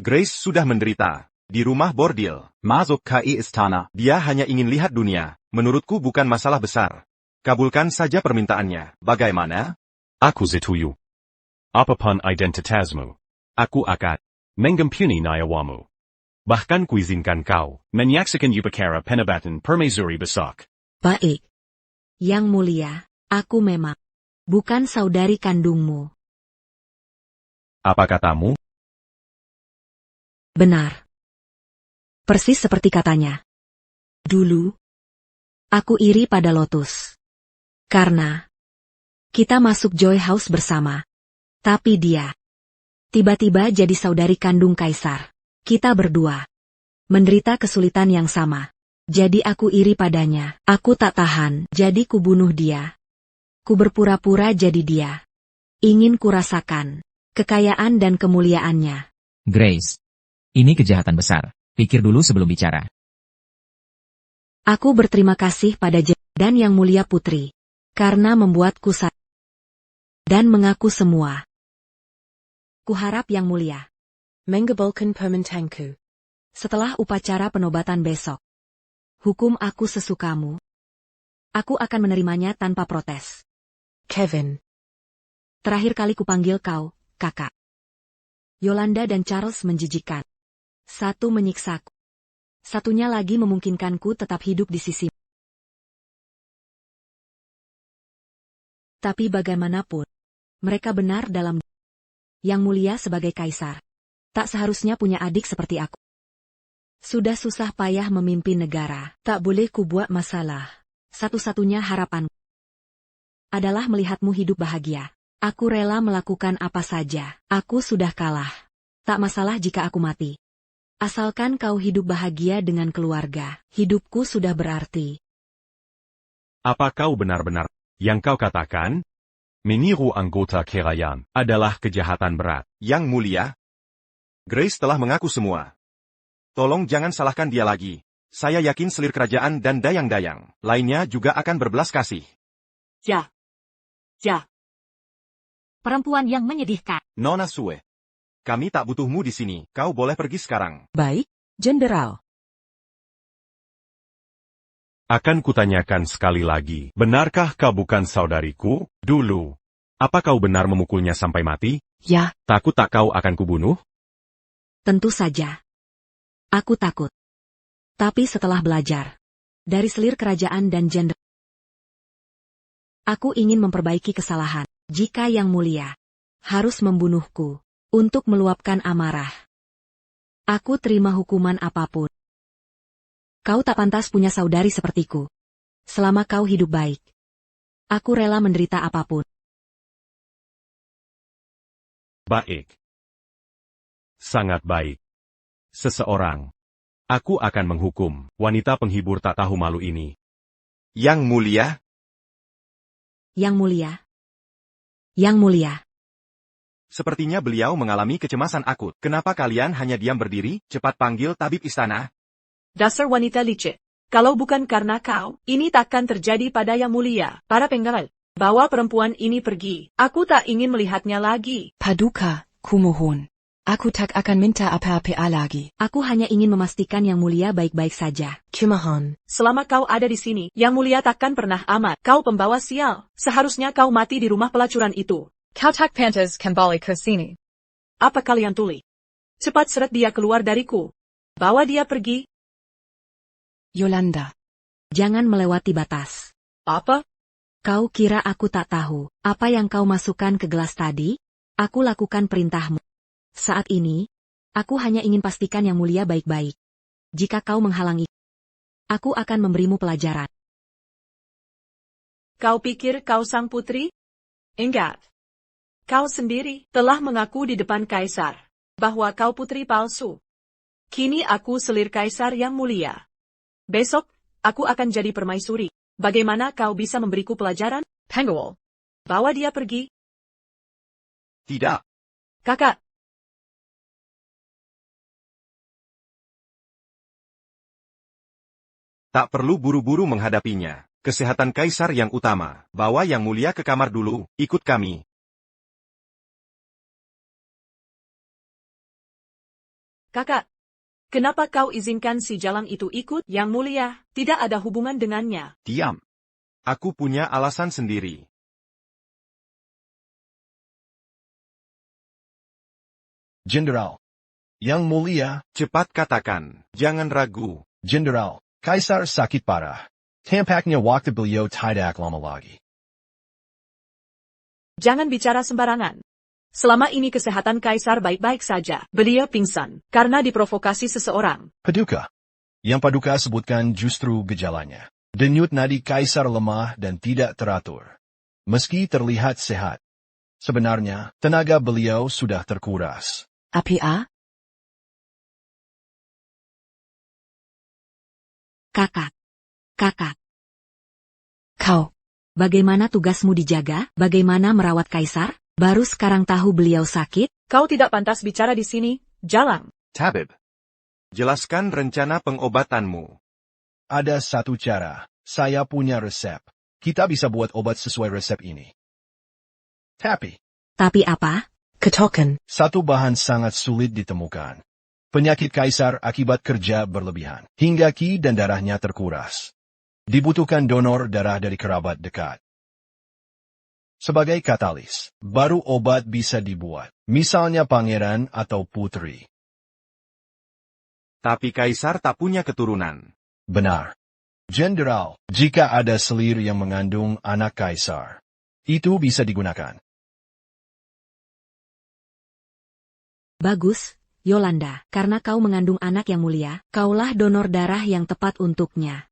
Grace sudah menderita. Di rumah bordil. Masuk ke istana. Dia hanya ingin lihat dunia. Menurutku bukan masalah besar. Kabulkan saja permintaannya. Bagaimana? Aku setuju. Apapun identitasmu. Aku akan mengampuni nyawamu. Bahkan kuizinkan kau menyaksikan upacara penobatan permaisuri besok. Baik. Yang Mulia, aku memang bukan saudari kandungmu. Apa katamu? Benar. Persis seperti katanya. Dulu, aku iri pada Lotus. Karena kita masuk Joy House bersama. Tapi dia tiba-tiba jadi saudari kandung kaisar. Kita berdua menderita kesulitan yang sama. Jadi aku iri padanya. Aku tak tahan, jadi ku bunuh dia. Ku berpura-pura jadi dia. Ingin ku rasakan kekayaan dan kemuliaannya. Grace. Ini kejahatan besar. Pikir dulu sebelum bicara. Aku berterima kasih pada dan Yang Mulia Putri. Karena membuatku sadar. Dan mengaku semua. Kuharap Yang Mulia Mengabolkan permintaanku. setelah upacara penobatan besok. Hukum aku sesukamu. Aku akan menerimanya tanpa protes. Kevin. Terakhir kali kupanggil kau, kakak. Yolanda dan Charles menjijikan. Satu menyiksaku. Satunya lagi memungkinkanku tetap hidup di sisi. Tapi bagaimanapun, mereka benar dalam Yang Mulia sebagai kaisar. Tak seharusnya punya adik seperti aku. Sudah susah payah memimpin negara, tak boleh kubuat masalah. Satu-satunya harapan adalah melihatmu hidup bahagia. Aku rela melakukan apa saja. Aku sudah kalah. Tak masalah jika aku mati. Asalkan kau hidup bahagia dengan keluarga, hidupku sudah berarti. Apa kau benar-benar yang kau katakan? Meniru anggota kerajaan adalah kejahatan berat. Yang Mulia, Grace telah mengaku semua. Tolong jangan salahkan dia lagi. Saya yakin selir kerajaan dan dayang-dayang lainnya juga akan berbelas kasih. Ya. Perempuan yang menyedihkan. Nona Sue, kami tak butuhmu di sini. Kau boleh pergi sekarang. Baik, Jenderal. Akan kutanyakan sekali lagi, benarkah kau bukan saudariku, dulu? Apa kau benar memukulnya sampai mati? Ja. Takut tak kau akan kubunuh? Tentu saja. Aku takut. Tapi setelah belajar dari selir kerajaan dan jenderal, aku ingin memperbaiki kesalahan. Jika Yang Mulia harus membunuhku untuk meluapkan amarah, aku terima hukuman apapun. Kau tak pantas punya saudari sepertiku. Selama kau hidup baik, aku rela menderita apapun. Baik. Sangat baik. Seseorang. Aku akan menghukum wanita penghibur tak tahu malu ini. Yang Mulia, Yang Mulia. Yang Mulia. sepertinya beliau mengalami kecemasan akut. Kenapa kalian hanya diam berdiri? Cepat panggil tabib istana. Dasar wanita licik. Kalau bukan karena kau, ini takkan terjadi pada Yang Mulia. Para pengawal, bawa perempuan ini pergi. Aku tak ingin melihatnya lagi. Paduka, kumohon. Aku tak akan minta apa-apa lagi. Aku hanya ingin memastikan Yang Mulia baik-baik saja. Kumohon. Selama kau ada di sini, Yang Mulia takkan pernah amat. Kau pembawa sial. Seharusnya kau mati di rumah pelacuran itu. Kau tak pantas kembali ke sini. Apa kalian tuli? Cepat seret dia keluar dariku. Bawa dia pergi. Yolanda. Jangan melewati batas. Apa? Kau kira aku tak tahu apa yang kau masukkan ke gelas tadi? Aku lakukan perintahmu. Saat ini, aku hanya ingin pastikan Yang Mulia baik-baik. Jika kau menghalangi, aku akan memberimu pelajaran. Kau pikir kau sang putri? Enggak. Kau sendiri telah mengaku di depan kaisar bahwa kau putri palsu. Kini aku selir kaisar Yang Mulia. Besok, aku akan jadi permaisuri. Bagaimana kau bisa memberiku pelajaran? Pengawal. Bawa dia pergi. Tidak. Kakak. Tak perlu buru-buru menghadapinya. Kesehatan kaisar yang utama. Bawa Yang Mulia ke kamar dulu. Ikut kami. Kakak. Kenapa kau izinkan si jalang itu ikut? Yang Mulia, tidak ada hubungan dengannya. Diam. Aku punya alasan sendiri. Jenderal. Yang Mulia, Cepat katakan. Jangan ragu. Jenderal, Kaisar sakit parah. Tampaknya waktu beliau tidak lama lagi. Jangan bicara sembarangan. Selama ini kesehatan kaisar baik-baik saja. Beliau pingsan karena diprovokasi seseorang. Paduka. Yang Paduka sebutkan justru gejalanya. Denyut nadi kaisar lemah dan tidak teratur. Meski terlihat sehat, sebenarnya tenaga beliau sudah terkuras. Apa? Kakak. Kau. Bagaimana tugasmu dijaga? Bagaimana merawat kaisar? Baru sekarang tahu beliau sakit? Kau tidak pantas bicara di sini, jalang. Tabib. Jelaskan rencana pengobatanmu. Ada satu cara. Saya punya resep. Kita bisa buat obat sesuai resep ini. Tapi apa? Ketoken. Satu bahan sangat sulit ditemukan. Penyakit kaisar akibat kerja berlebihan. Hingga ki dan darahnya terkuras. Dibutuhkan donor darah dari kerabat dekat. Sebagai katalis, baru obat bisa dibuat. Misalnya pangeran atau putri. Tapi kaisar tak punya keturunan. Benar. Jenderal, jika ada selir yang mengandung anak kaisar, Itu bisa digunakan. Bagus, Yolanda, karena kau mengandung anak yang mulia, kaulah donor darah yang tepat untuknya.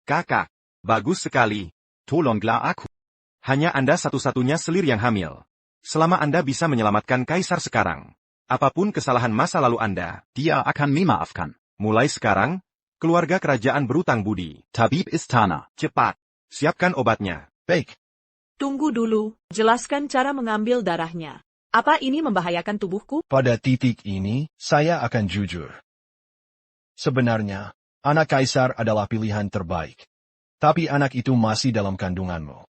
Kakak, bagus sekali. Tolonglah aku. Hanya Anda satu-satunya selir yang hamil. Selama Anda bisa menyelamatkan Kaisar sekarang, apapun kesalahan masa lalu Anda, Dia akan memaafkan. mulai sekarang, keluarga kerajaan berutang budi. Tabib Istana. Cepat, siapkan obatnya. Baik. Tunggu dulu, jelaskan cara mengambil darahnya. Apa ini membahayakan tubuhku? Pada titik ini, saya akan jujur. Sebenarnya, anak kaisar adalah pilihan terbaik. Tapi anak itu masih dalam kandunganmu.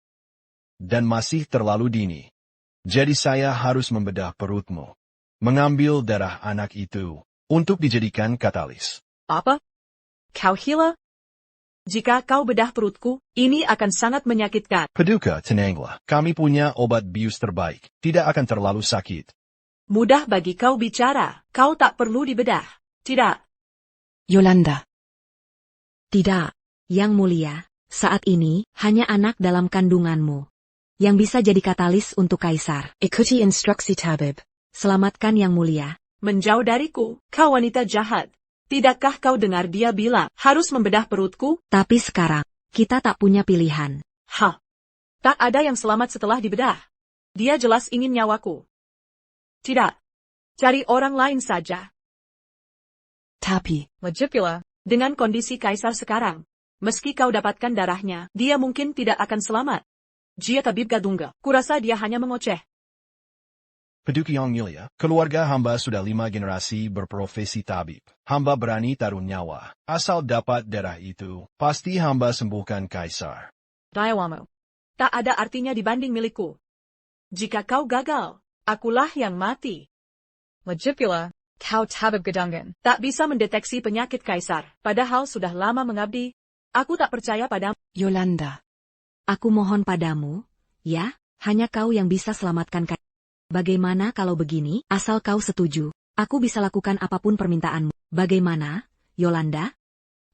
Dan masih terlalu dini. Jadi saya harus membedah perutmu. Mengambil darah anak itu, untuk dijadikan katalis. Apa? Kau gila? Jika kau bedah perutku, ini akan sangat menyakitkan. Paduka, tenanglah. Kami punya obat bius terbaik. Tidak akan terlalu sakit. Mudah bagi kau bicara. Kau tak perlu dibedah. Tidak. Yolanda. Tidak, Yang Mulia, saat ini, hanya anak dalam kandunganmu. Yang bisa jadi katalis untuk Kaisar. Ikuti instruksi tabib. Selamatkan Yang Mulia. Menjauh dariku, kau wanita jahat. Tidakkah kau dengar dia bilang, harus membedah perutku? Tapi sekarang, kita tak punya pilihan. Hah? Tak ada yang selamat setelah dibedah. Dia jelas ingin nyawaku. Tidak. Cari orang lain saja. Tapi, Legit pula. Dengan kondisi Kaisar sekarang, meski kau dapatkan darahnya, dia mungkin tidak akan selamat. Jia tabib gadungga, kurasa dia hanya mengoceh. Paduka yang mulia, keluarga hamba sudah 5 generasi berprofesi tabib. Hamba berani taruh nyawa. Asal dapat darah itu, pasti hamba sembuhkan Kaisar. Dayawamu. Tak ada artinya dibanding milikku. Jika kau gagal, akulah yang mati. Legit pula. Kau tabib gedungan. Tak bisa mendeteksi penyakit Kaisar, padahal sudah lama mengabdi. Aku tak percaya padamu. Yolanda. Aku mohon padamu, ya, hanya kau yang bisa selamatkan Kaisar. Bagaimana kalau begini, asal kau setuju, aku bisa lakukan apapun permintaanmu. Bagaimana, Yolanda?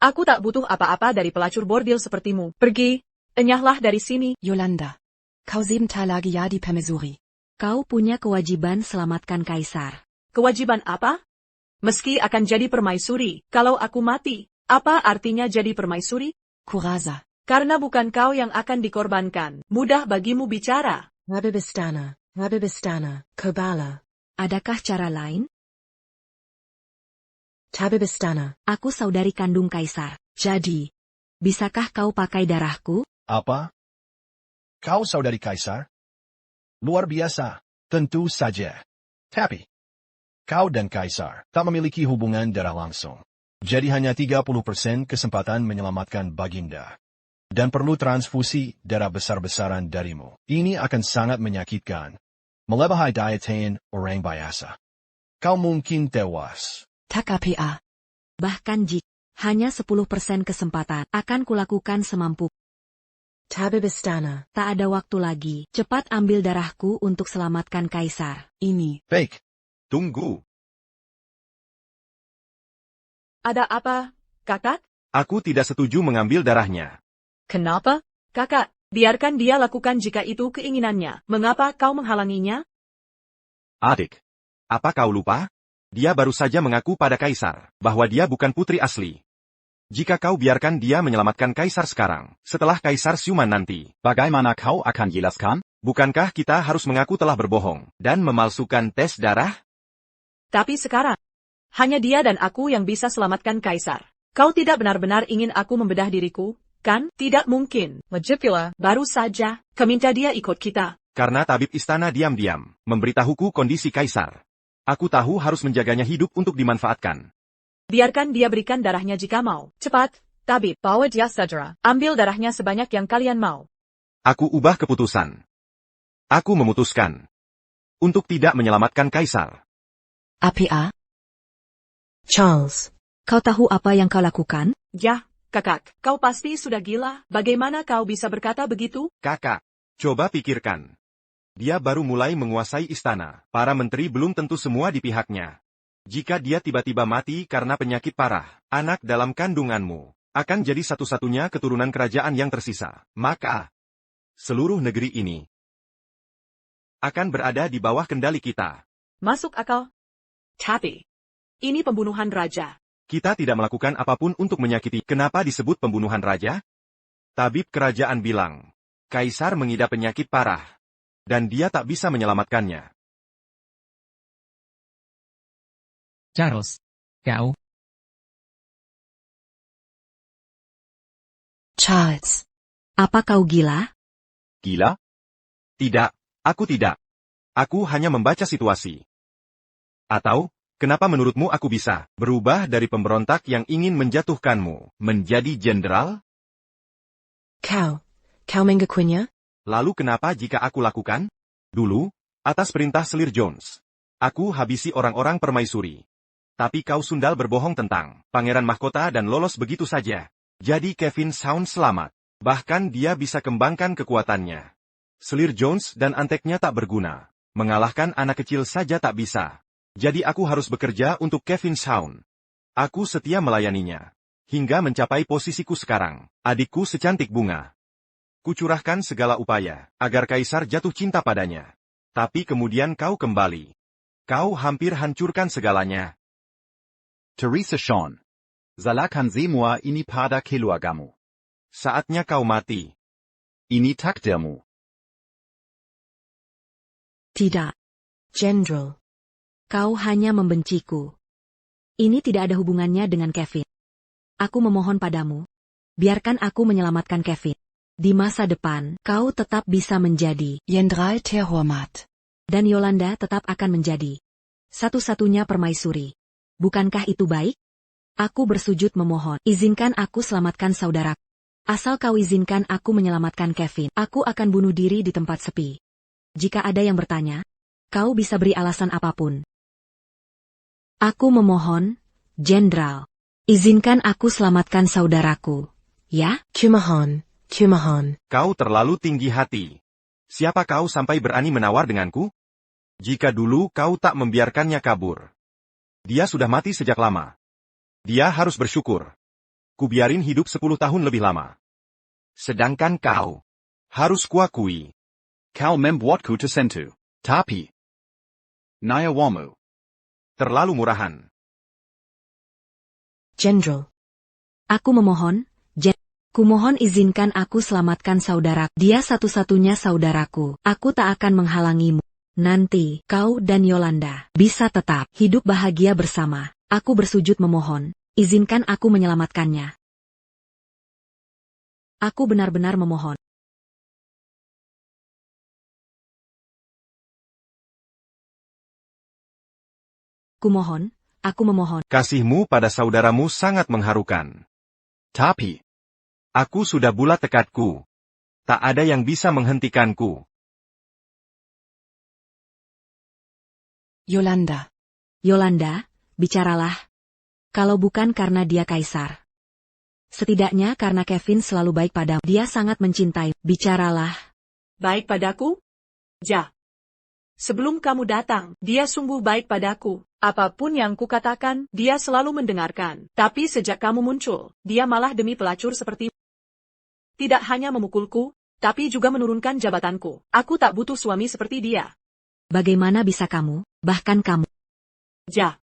Aku tak butuh apa-apa dari pelacur bordil sepertimu. Pergi, enyahlah dari sini. Yolanda. Kau 7 lagi ya di Permaisuri. Kau punya kewajiban selamatkan Kaisar. Kewajiban apa? Meski akan jadi permaisuri, kalau aku mati, apa artinya jadi permaisuri? Kuraza. Karena bukan kau yang akan dikorbankan. Mudah bagimu bicara. Tabib Istana. Kobala. Adakah cara lain? Tabib Istana. Aku saudari kandung Kaisar. Jadi, bisakah kau pakai darahku? Apa? Kau saudari Kaisar? Luar biasa. Tentu saja. Tapi, kau dan Kaisar tak memiliki hubungan darah langsung. Jadi hanya 30% kesempatan menyelamatkan Baginda. Dan perlu transfusi darah besar-besaran darimu. Ini akan sangat menyakitkan. Melebihi daya tahan orang biasa. Kau mungkin tewas. Tak apa. Bahkan jika hanya 10% kesempatan, akan kulakukan semampu. Tabib Istana. Tak ada waktu lagi. Cepat ambil darahku untuk selamatkan Kaisar. Ini. Baik. Tunggu. Ada apa, kakak? Aku tidak setuju mengambil darahnya. Kenapa? Kakak, biarkan dia lakukan jika itu keinginannya. Mengapa kau menghalanginya? Adik, apa kau lupa? Dia baru saja mengaku pada Kaisar bahwa dia bukan putri asli. Jika kau biarkan dia menyelamatkan Kaisar sekarang, setelah Kaisar siuman nanti, Bagaimana kau akan jelaskan? bukankah kita harus mengaku telah berbohong dan memalsukan tes darah? Tapi sekarang, hanya dia dan aku yang bisa selamatkan Kaisar. Kau tidak benar-benar ingin aku membedah diriku, kan? Tidak mungkin. Legit pula. Baru saja, keminta dia ikut kita. Karena tabib istana diam-diam memberitahuku kondisi Kaisar. Aku tahu harus menjaganya hidup untuk dimanfaatkan. Biarkan dia berikan darahnya jika mau. Cepat, tabib. Bawa dia segera. Ambil darahnya sebanyak yang kalian mau. Aku ubah keputusan. Aku memutuskan untuk tidak menyelamatkan Kaisar. APA. Charles. Kau tahu apa yang kau lakukan? Ya, kakak, kau pasti sudah gila. Bagaimana kau bisa berkata begitu? Kakak, coba pikirkan. Dia baru mulai menguasai istana. Para menteri belum tentu semua di pihaknya. Jika dia tiba-tiba mati karena penyakit parah, anak dalam kandunganmu akan jadi satu-satunya keturunan kerajaan yang tersisa. Maka, seluruh negeri ini akan berada di bawah kendali kita. Masuk akal. Tapi, ini pembunuhan raja. Kita tidak melakukan apapun untuk menyakiti. Kenapa disebut pembunuhan raja? Tabib kerajaan bilang, Kaisar mengidap penyakit parah, dan dia tak bisa menyelamatkannya. Charles, kau. Charles. Apa kau gila? Gila? Tidak, aku tidak. Aku hanya membaca situasi. Atau, kenapa menurutmu aku bisa berubah dari pemberontak yang ingin menjatuhkanmu menjadi jenderal? Kau mengakuinya? Lalu kenapa jika aku lakukan? Dulu, atas perintah Selir Jones, aku habisi orang-orang permaisuri. Tapi kau sundal berbohong tentang pangeran mahkota dan lolos begitu saja. Jadi Kevin Sound selamat. Bahkan dia bisa kembangkan kekuatannya. Selir Jones dan anteknya tak berguna. Mengalahkan anak kecil saja tak bisa. Jadi aku harus bekerja untuk Kevin Sound. Aku setia melayaninya. Hingga mencapai posisiku sekarang. Adikku secantik bunga. Kucurahkan segala upaya, agar Kaisar jatuh cinta padanya. Tapi kemudian kau kembali. Kau hampir hancurkan segalanya. Teresa Sean. Salahkan semua ini pada keluargamu. Saatnya kau mati. Ini takdirmu. Tidak. General. Kau hanya membenciku. Ini tidak ada hubungannya dengan Kevin. Aku memohon padamu. Biarkan aku menyelamatkan Kevin. Di masa depan, kau tetap bisa menjadi Jenderal terhormat. dan Yolanda tetap akan menjadi satu-satunya permaisuri. Bukankah itu baik? Aku bersujud memohon. Izinkan aku selamatkan saudaraku. Asal kau izinkan aku menyelamatkan Kevin, aku akan bunuh diri di tempat sepi. Jika ada yang bertanya, kau bisa beri alasan apapun. Aku memohon, Jenderal. Izinkan aku selamatkan saudaraku. Ya? Kumohon. Kau terlalu tinggi hati. Siapa kau sampai berani menawar denganku? Jika dulu kau tak membiarkannya kabur. Dia sudah mati sejak lama. Dia harus bersyukur. Kubiarin hidup 10 tahun lebih lama. Sedangkan kau harus kuakui. Kau membuatku tersentuh. Tapi. Nyawamu. Terlalu murahan. General. Aku memohon, Kumohon izinkan aku selamatkan saudaraku. Dia satu-satunya saudaraku. Aku tak akan menghalangimu. Nanti, kau dan Yolanda bisa tetap hidup bahagia bersama. Aku bersujud memohon. Izinkan aku menyelamatkannya. Aku benar-benar memohon. Kumohon, aku memohon. Kasihmu pada saudaramu sangat mengharukan. Tapi. Aku sudah bulat tekadku. Tak ada yang bisa menghentikanku. Yolanda. Yolanda, bicaralah. Kalau bukan karena dia kaisar. Setidaknya karena Kevin selalu baik padamu. Dia sangat mencintai. Bicaralah. Baik padaku? Ja. Sebelum kamu datang, dia sungguh baik padaku. Apapun yang kukatakan, dia selalu mendengarkan. Tapi sejak kamu muncul, dia malah demi pelacur seperti tidak hanya memukulku, tapi juga menurunkan jabatanku. Aku tak butuh suami seperti dia. Bagaimana bisa kamu, bahkan kamu? Ja.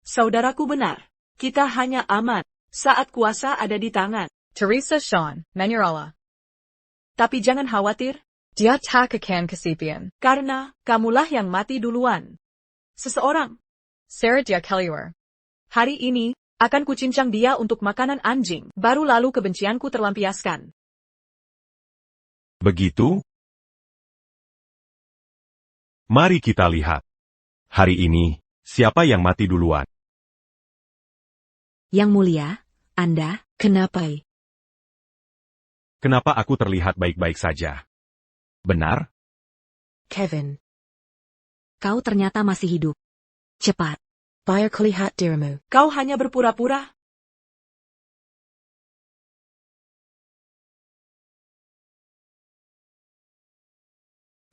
Saudaraku benar. Kita hanya aman saat kuasa ada di tangan. Teresa Sean, Manurala. Tapi jangan khawatir. Dia tak akan kesepian. Karena, kamulah yang mati duluan. Seseorang. Sarah dia keluar. Hari ini, akan kucincang dia untuk makanan anjing. Baru lalu kebencianku terlampiaskan. Begitu? Mari kita lihat. Hari ini, siapa yang mati duluan? Yang mulia, Anda, kenapa? Kenapa aku terlihat baik-baik saja? Benar? Kevin. Kau ternyata masih hidup. Cepat. Biar kulihat dirimu. Kau hanya berpura-pura.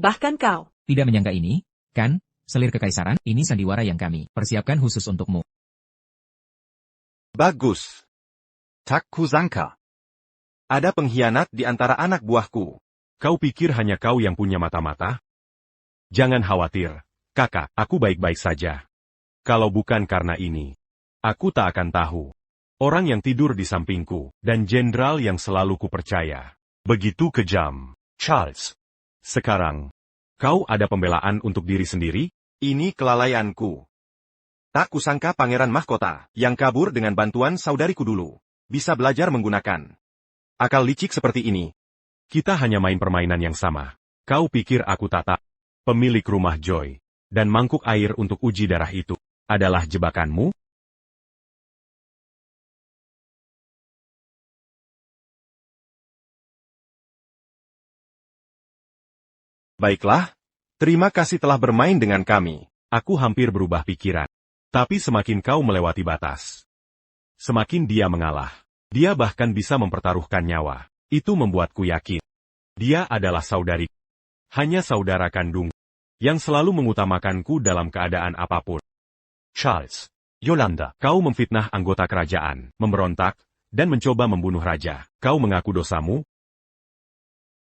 Bahkan kau. Tidak menyangka ini, kan? Selir kekaisaran, ini sandiwara yang kami persiapkan khusus untukmu. Bagus. Tak kusangka. Ada pengkhianat di antara anak buahku. Kau pikir hanya kau yang punya mata-mata? Jangan khawatir, kakak, aku baik-baik saja. Kalau bukan karena ini, aku tak akan tahu. Orang yang tidur di sampingku, dan jenderal yang selalu kupercaya. Begitu kejam. Charles. Sekarang, kau ada pembelaan untuk diri sendiri? Ini kelalaianku. Tak kusangka pangeran mahkota, yang kabur dengan bantuan saudariku dulu, bisa belajar menggunakan akal licik seperti ini. Kita hanya main permainan yang sama. Kau pikir aku tak pemilik rumah Joy, dan mangkuk air untuk uji darah itu, adalah jebakanmu? Baiklah, terima kasih telah bermain dengan kami. Aku hampir berubah pikiran. Tapi semakin kau melewati batas, semakin dia mengalah. Dia bahkan bisa mempertaruhkan nyawa. Itu membuatku yakin. Dia adalah saudari. Hanya saudara kandung. Yang selalu mengutamakanku dalam keadaan apapun. Charles. Yolanda. Kau memfitnah anggota kerajaan, memberontak, dan mencoba membunuh raja. Kau mengaku dosamu?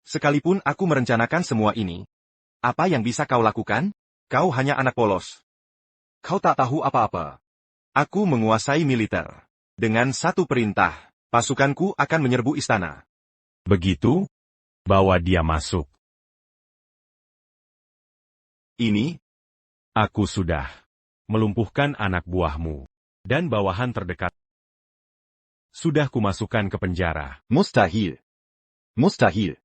Sekalipun aku merencanakan semua ini, apa yang bisa kau lakukan? Kau hanya anak polos. Kau tak tahu apa-apa. Aku menguasai militer. Dengan satu perintah, pasukanku akan menyerbu istana. Begitu? Bawa dia masuk. Ini? Aku sudah melumpuhkan anak buahmu. Dan bawahan terdekat. Sudah kumasukkan ke penjara. Mustahil. Mustahil.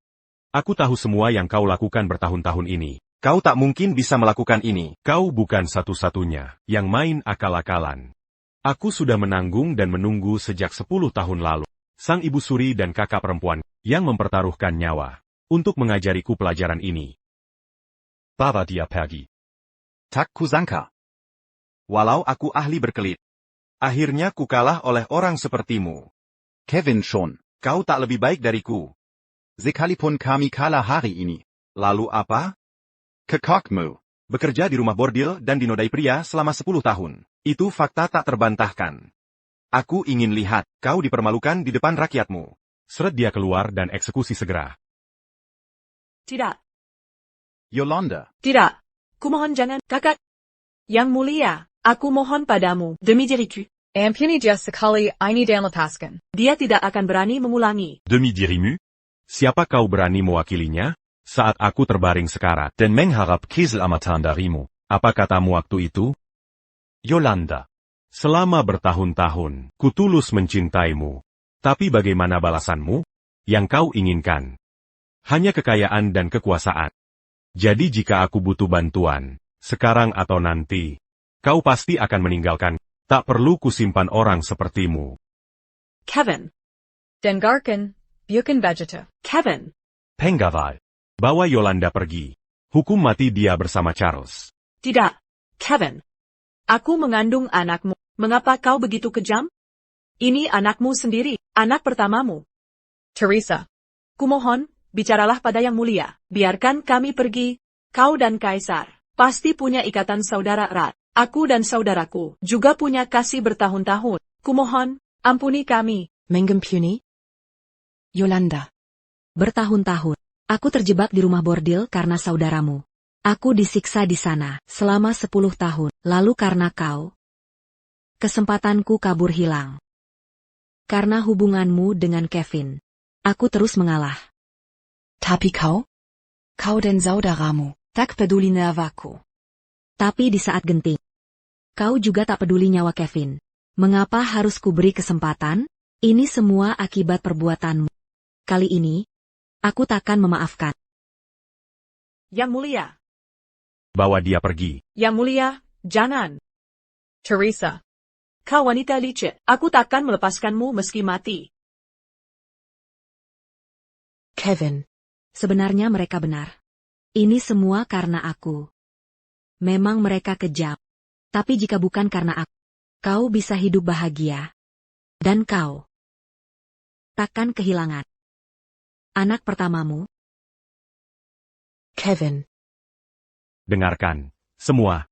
Aku tahu semua yang kau lakukan bertahun-tahun ini. Kau tak mungkin bisa melakukan ini. Kau bukan satu-satunya yang main akal-akalan. Aku sudah menanggung dan menunggu sejak 10 tahun lalu. Sang ibu suri dan kakak perempuan yang mempertaruhkan nyawa untuk mengajariku pelajaran ini. Bawa dia pergi. Tak kusangka. Walau aku ahli berkelit, akhirnya ku kalah oleh orang sepertimu. Kevin schon. Kau tak lebih baik dariku. Sekalipun kami kalah hari ini. Lalu apa? Kekokmu. Bekerja di rumah bordil dan dinodai pria selama 10 tahun. Itu fakta tak terbantahkan. Aku ingin lihat kau dipermalukan di depan rakyatmu. Seret dia keluar dan eksekusi segera. Tidak. Yolanda. Tidak. Kumohon jangan, kakak. Yang mulia, aku mohon padamu, demi diriku. Ampuni dia sekali ini dan lepaskan. Dia tidak akan berani mengulangi. Demi dirimu? Siapa kau berani mewakilinya? Saat aku terbaring sekarat dan mengharap keselamatan darimu. Apa katamu waktu itu? Yolanda. Selama bertahun-tahun, ku tulus mencintaimu. Tapi bagaimana balasanmu? Yang kau inginkan hanya kekayaan dan kekuasaan. Jadi jika aku butuh bantuan, sekarang atau nanti, kau pasti akan meninggalkan. Tak perlu kusimpan orang sepertimu. Kevin. Dengarkan, bukan vegeta. Kevin. Pengawal. Bawa Yolanda pergi. Hukum mati dia bersama Charles. Tidak, Kevin. Aku mengandung anakmu. Mengapa kau begitu kejam? Ini anakmu sendiri, anak pertamamu. Teresa. Kumohon, bicaralah pada yang mulia. Biarkan kami pergi. Kau dan Kaisar pasti punya ikatan saudara erat. Aku dan saudaraku juga punya kasih bertahun-tahun. Kumohon, ampuni kami. Mengampuni? Yolanda. Bertahun-tahun. Aku terjebak di rumah bordil karena saudaramu. Aku disiksa di sana selama 10 tahun. Lalu karena kau, kesempatanku kabur hilang. Karena hubunganmu dengan Kevin, aku terus mengalah. Tapi kau dan saudaramu tak peduli nyawaku. Tapi di saat genting, kau juga tak peduli nyawa Kevin. Mengapa harus kuberi kesempatan? Ini semua akibat perbuatanmu. Kali ini, aku takkan memaafkan. Yang mulia. Bawa dia pergi. Yang mulia, jangan. Teresa. Kau wanita licik, aku takkan melepaskanmu meski mati. Kevin. Sebenarnya mereka benar. Ini semua karena aku. Memang mereka kejam. Tapi jika bukan karena aku, kau bisa hidup bahagia. Dan kau takkan kehilangan anak pertamamu. Kevin. Dengarkan, semua.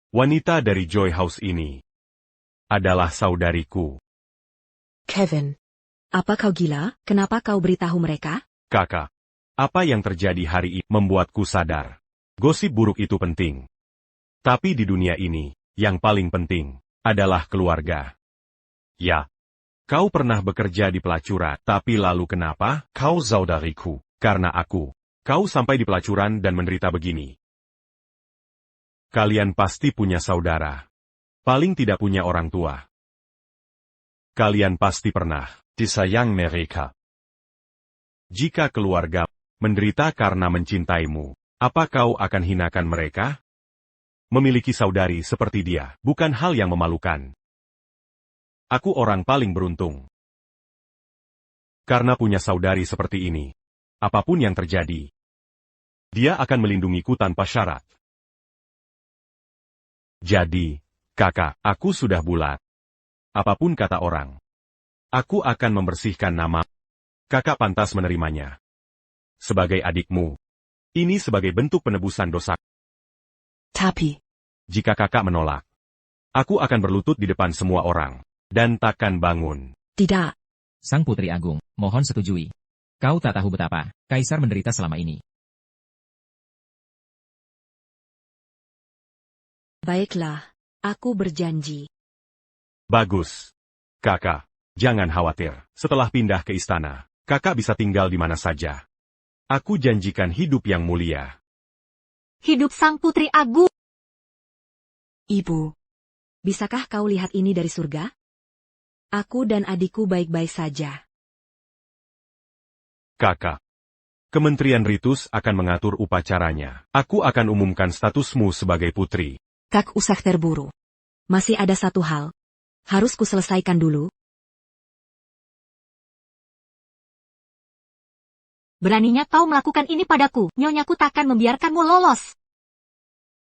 Wanita dari Joy House ini adalah saudariku. Kevin. Apa kau gila? Kenapa kau beritahu mereka? Kakak. Apa yang terjadi hari ini membuatku sadar. Gosip buruk itu penting. Tapi di dunia ini, yang paling penting adalah keluarga. Ya. Kau pernah bekerja di pelacuran, tapi lalu kenapa? Kau saudariku. Karena aku. Kau sampai di pelacuran dan menderita begini. Kalian pasti punya saudara. Paling tidak punya orang tua. Kalian pasti pernah disayang mereka. Jika keluarga menderita karena mencintaimu, apa kau akan hinakan mereka? Memiliki saudari seperti dia, bukan hal yang memalukan. Aku orang paling beruntung. Karena punya saudari seperti ini, apapun yang terjadi, dia akan melindungiku tanpa syarat. Jadi, kakak, aku sudah bulat. Apapun kata orang, aku akan membersihkan nama. Kakak pantas menerimanya. Sebagai adikmu, ini sebagai bentuk penebusan dosa. Tapi, jika kakak menolak, aku akan berlutut di depan semua orang, dan takkan bangun. Tidak. Sang Putri Agung, mohon setujui. Kau tak tahu betapa Kaisar menderita selama ini. Baiklah, aku berjanji. Bagus. Kakak, jangan khawatir. Setelah pindah ke istana, kakak bisa tinggal di mana saja. Aku janjikan hidup yang mulia. Hidup Sang Putri Agung. Ibu, Bisakah kau lihat ini dari surga? Aku dan adikku baik-baik saja. Kakak. Kementerian Ritus akan mengatur upacaranya. Aku akan umumkan statusmu sebagai putri. Tak usah terburu. Masih ada satu hal. Harus kuselesaikan dulu. Beraninya kau melakukan ini padaku. Nyonyaku takkan membiarkanmu lolos.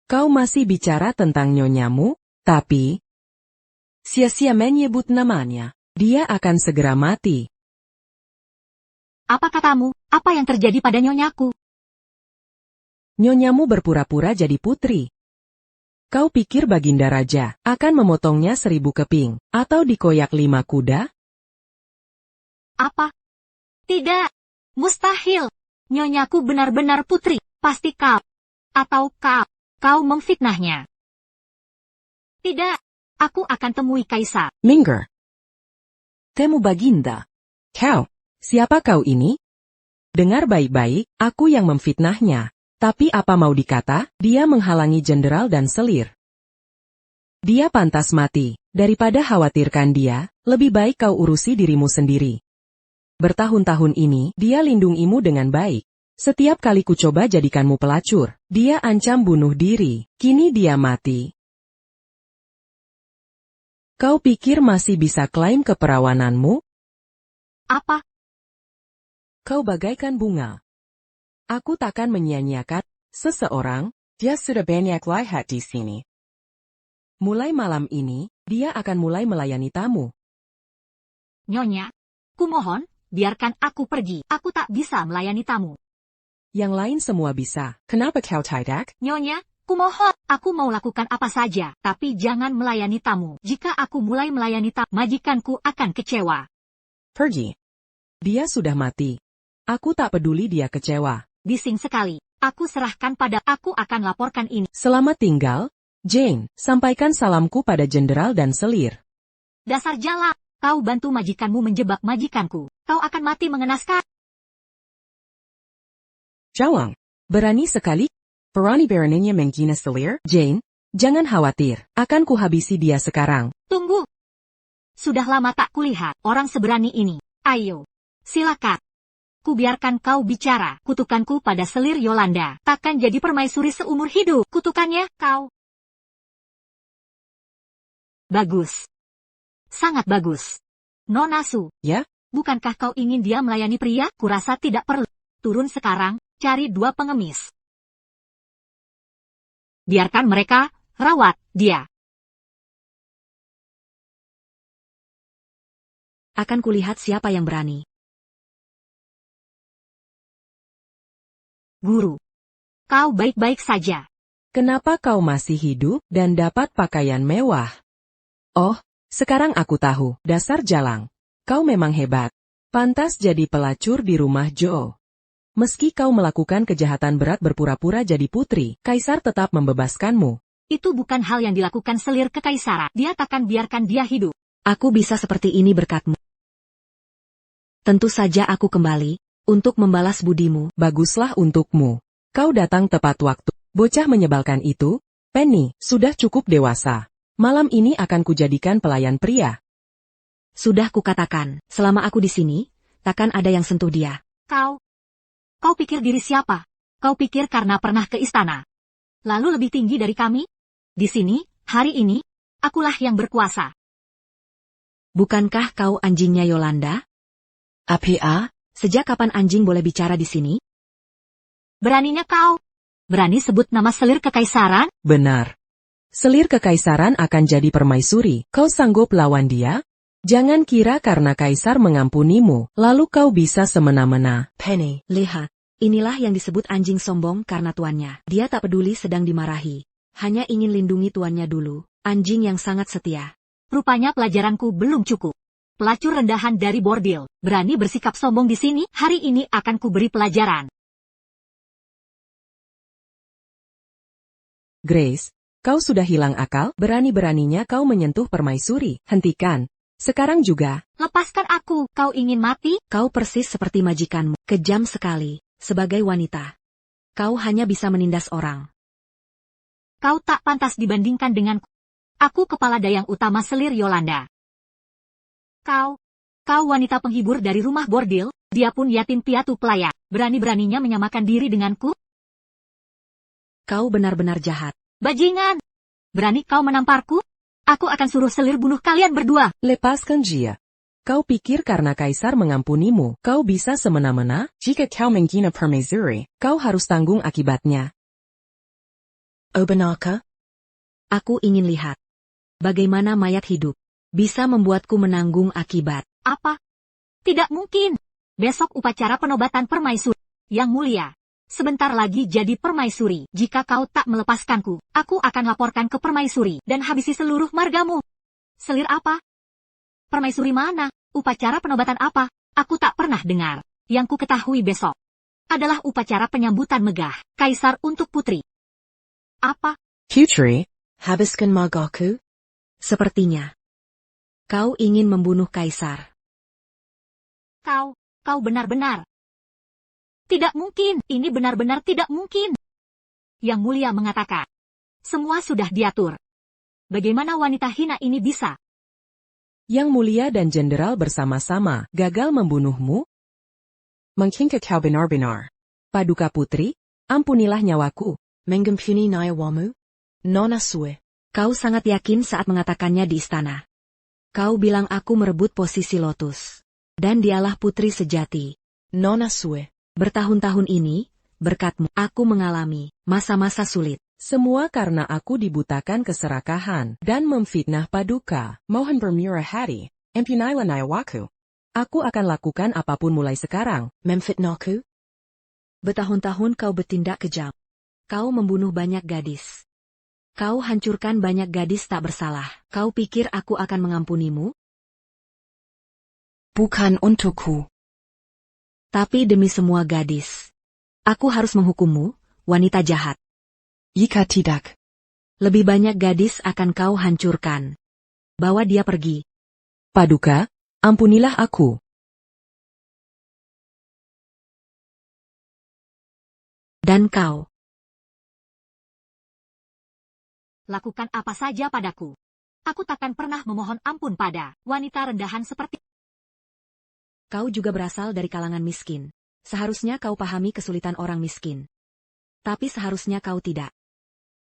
Kau masih bicara tentang nyonyamu, tapi sia-sia menyebut namanya. Dia akan segera mati. Apa katamu? Apa yang terjadi pada nyonyaku? Nyonyamu berpura-pura jadi putri. Kau pikir Baginda Raja akan memotongnya 1000 keping, atau dikoyak 5 kuda? Apa? Tidak. Mustahil. Nyonyaku benar-benar putri. Pasti kau. Atau kau memfitnahnya. Tidak. Aku akan temui Kaisar. Minggir. Temu Baginda. Kau, siapa kau ini? Dengar baik-baik, aku yang memfitnahnya. Tapi apa mau dikata, dia menghalangi jenderal dan selir. Dia pantas mati. Daripada khawatirkan dia, lebih baik kau urusi dirimu sendiri. Bertahun-tahun ini, dia lindungimu dengan baik. Setiap kali ku coba jadikanmu pelacur, dia ancam bunuh diri. Kini dia mati. Kau pikir masih bisa klaim keperawananmu? Apa? Kau bagaikan bunga. Aku takkan menyia-nyiakan seseorang. Dia sudah banyak lihat di sini. Mulai malam ini, dia akan mulai melayani tamu. Nyonya, kumohon, biarkan aku pergi. Aku tak bisa melayani tamu. Yang lain semua bisa. Kenapa kau tidak? Nyonya, kumohon, aku mau lakukan apa saja, tapi jangan melayani tamu. Jika aku mulai melayani tamu, majikanku akan kecewa. Pergi. Dia sudah mati. Aku tak peduli dia kecewa. Bising sekali. Aku serahkan pada aku akan laporkan ini. Selamat tinggal, Jane. Sampaikan salamku pada jenderal dan selir. Dasar jalak. Kau bantu majikanmu menjebak majikanku. Kau akan mati mengenaskan. Jawang. Berani sekali. Berani beraninya menghina selir. Jane, jangan khawatir. Akan kuhabisi dia sekarang. Tunggu. Sudah lama tak kulihat orang seberani ini. Ayo. Silakan. Kubiarkan kau bicara. Kutukanku pada selir Yolanda takkan jadi permaisuri seumur hidup. Kutukannya, kau. Bagus. Sangat bagus. Nona Su. Ya? Bukankah kau ingin dia melayani pria? Kurasa tidak perlu. Turun sekarang, cari 2 pengemis. Biarkan mereka rawat dia. Akan kulihat siapa yang berani. Guru. Kau baik-baik saja. Kenapa kau masih hidup dan dapat pakaian mewah? Oh, sekarang aku tahu, dasar jalang. Kau memang hebat. Pantas jadi pelacur di rumah Joe. Meski kau melakukan kejahatan berat berpura-pura jadi putri, Kaisar tetap membebaskanmu. Itu bukan hal yang dilakukan selir kekaisaran. Dia takkan biarkan dia hidup. Aku bisa seperti ini berkatmu. Tentu saja aku kembali, untuk membalas budimu. Baguslah untukmu. Kau datang tepat waktu. Bocah menyebalkan itu, Penny, sudah cukup dewasa. Malam ini akan kujadikan pelayan pria. Sudah kukatakan, selama aku di sini, takkan ada yang sentuh dia. Kau pikir diri siapa? Kau pikir karena pernah ke istana? Lalu lebih tinggi dari kami? Di sini, hari ini, akulah yang berkuasa. Bukankah kau anjingnya Yolanda? APA? Sejak kapan anjing boleh bicara di sini? Beraninya kau? Berani sebut nama selir kekaisaran? Benar. Selir kekaisaran akan jadi permaisuri. Kau sanggup lawan dia? Jangan kira karena kaisar mengampunimu, lalu kau bisa semena-mena. Penny, lihat. Inilah yang disebut anjing sombong karena tuannya. Dia tak peduli sedang dimarahi. Hanya ingin lindungi tuannya dulu. Anjing yang sangat setia. Rupanya pelajaranku belum cukup. Pelacur rendahan dari bordil, berani bersikap sombong di sini, hari ini akan kuberi pelajaran. Grace, kau sudah hilang akal, berani-beraninya kau menyentuh permaisuri. Hentikan. Sekarang juga. Lepaskan aku, kau ingin mati? Kau persis seperti majikanmu, kejam sekali, sebagai wanita. Kau hanya bisa menindas orang. Kau tak pantas dibandingkan denganku. Aku kepala dayang utama selir Yolanda. Kau wanita penghibur dari rumah bordil, dia pun yatim piatu pelayan. Berani-beraninya menyamakan diri denganku? Kau benar-benar jahat. Bajingan! Berani kau menamparku? Aku akan suruh selir bunuh kalian berdua. Lepaskan dia. Kau pikir karena kaisar mengampunimu, kau bisa semena-mena? Jika kau menghina permaisuri, kau harus tanggung akibatnya. Benarkah? Aku ingin lihat. Bagaimana mayat hidup bisa membuatku menanggung akibat. Apa? Tidak mungkin. Besok upacara penobatan permaisuri. Yang mulia. Sebentar lagi jadi permaisuri. Jika kau tak melepaskanku, aku akan laporkan ke permaisuri dan habisi seluruh margamu. Selir apa? Permaisuri mana? Upacara penobatan apa? Aku tak pernah dengar. Yang ku ketahui besok adalah upacara penyambutan megah kaisar untuk putri. Apa? Putri? Habiskan magaku? Sepertinya. Kau ingin membunuh kaisar. Kau benar-benar. Tidak mungkin, ini benar-benar tidak mungkin. Yang mulia mengatakan. Semua sudah diatur. Bagaimana wanita hina ini bisa? Yang mulia dan jenderal bersama-sama gagal membunuhmu? Mungkin kau benar-benar. Paduka Putri, ampunilah nyawaku. Mengampuni nyawamu? Nona Sue. Kau sangat yakin saat mengatakannya di istana. Kau bilang aku merebut posisi Lotus. Dan dialah putri sejati. Nona Sue. Bertahun-tahun ini, berkatmu, aku mengalami masa-masa sulit. Semua karena aku dibutakan keserakahan dan memfitnah Paduka. Mohon bermurah hati, ampunailah nyawaku. Aku akan lakukan apapun mulai sekarang. Memfitnahku? Bertahun-tahun kau bertindak kejam. Kau membunuh banyak gadis. Kau hancurkan banyak gadis tak bersalah. Kau pikir aku akan mengampunimu? Bukan untukku. Tapi demi semua gadis. Aku harus menghukummu, wanita jahat. Jika tidak. Lebih banyak gadis akan kau hancurkan. Bawa dia pergi. Paduka, ampunilah aku. Dan kau. Lakukan apa saja padaku. Aku takkan pernah memohon ampun pada wanita rendahan seperti. Kau juga berasal dari kalangan miskin. Seharusnya kau pahami kesulitan orang miskin. Tapi seharusnya kau tidak.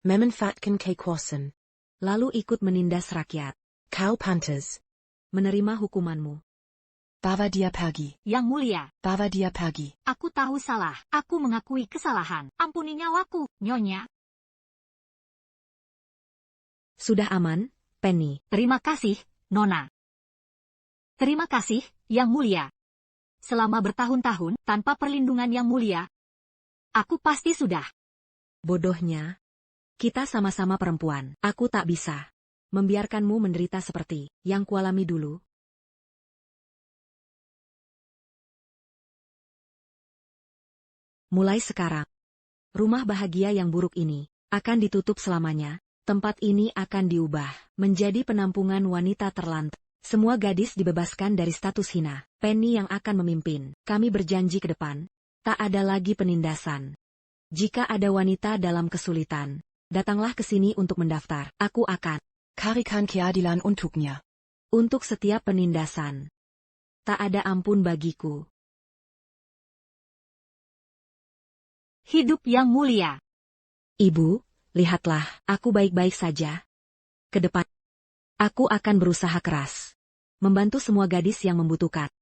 Memanfaatkan kekuasaan. Lalu ikut menindas rakyat. Kau pantas. Menerima hukumanmu. Bawa dia pergi. Yang mulia. Bawa dia pergi. Aku tahu salah. Aku mengakui kesalahan. Ampuni nyawaku, Nyonya. Sudah aman, Penny. Terima kasih, Nona. Terima kasih, Yang Mulia. Selama bertahun-tahun, tanpa perlindungan Yang Mulia, aku pasti sudah. Bodohnya. Kita sama-sama perempuan. Aku tak bisa membiarkanmu menderita seperti yang kualami dulu. Mulai sekarang, rumah bahagia yang buruk ini akan ditutup selamanya. Tempat ini akan diubah menjadi penampungan wanita terlantar. Semua gadis dibebaskan dari status hina. Penny yang akan memimpin. Kami berjanji ke depan, tak ada lagi penindasan. Jika ada wanita dalam kesulitan, datanglah ke sini untuk mendaftar. Aku akan Karikan keadilan untuknya. untuk setiap penindasan. Tak ada ampun bagiku. Hidup yang mulia. Ibu, lihatlah, aku baik-baik saja. Ke depan, aku akan berusaha keras. Membantu semua gadis yang membutuhkan.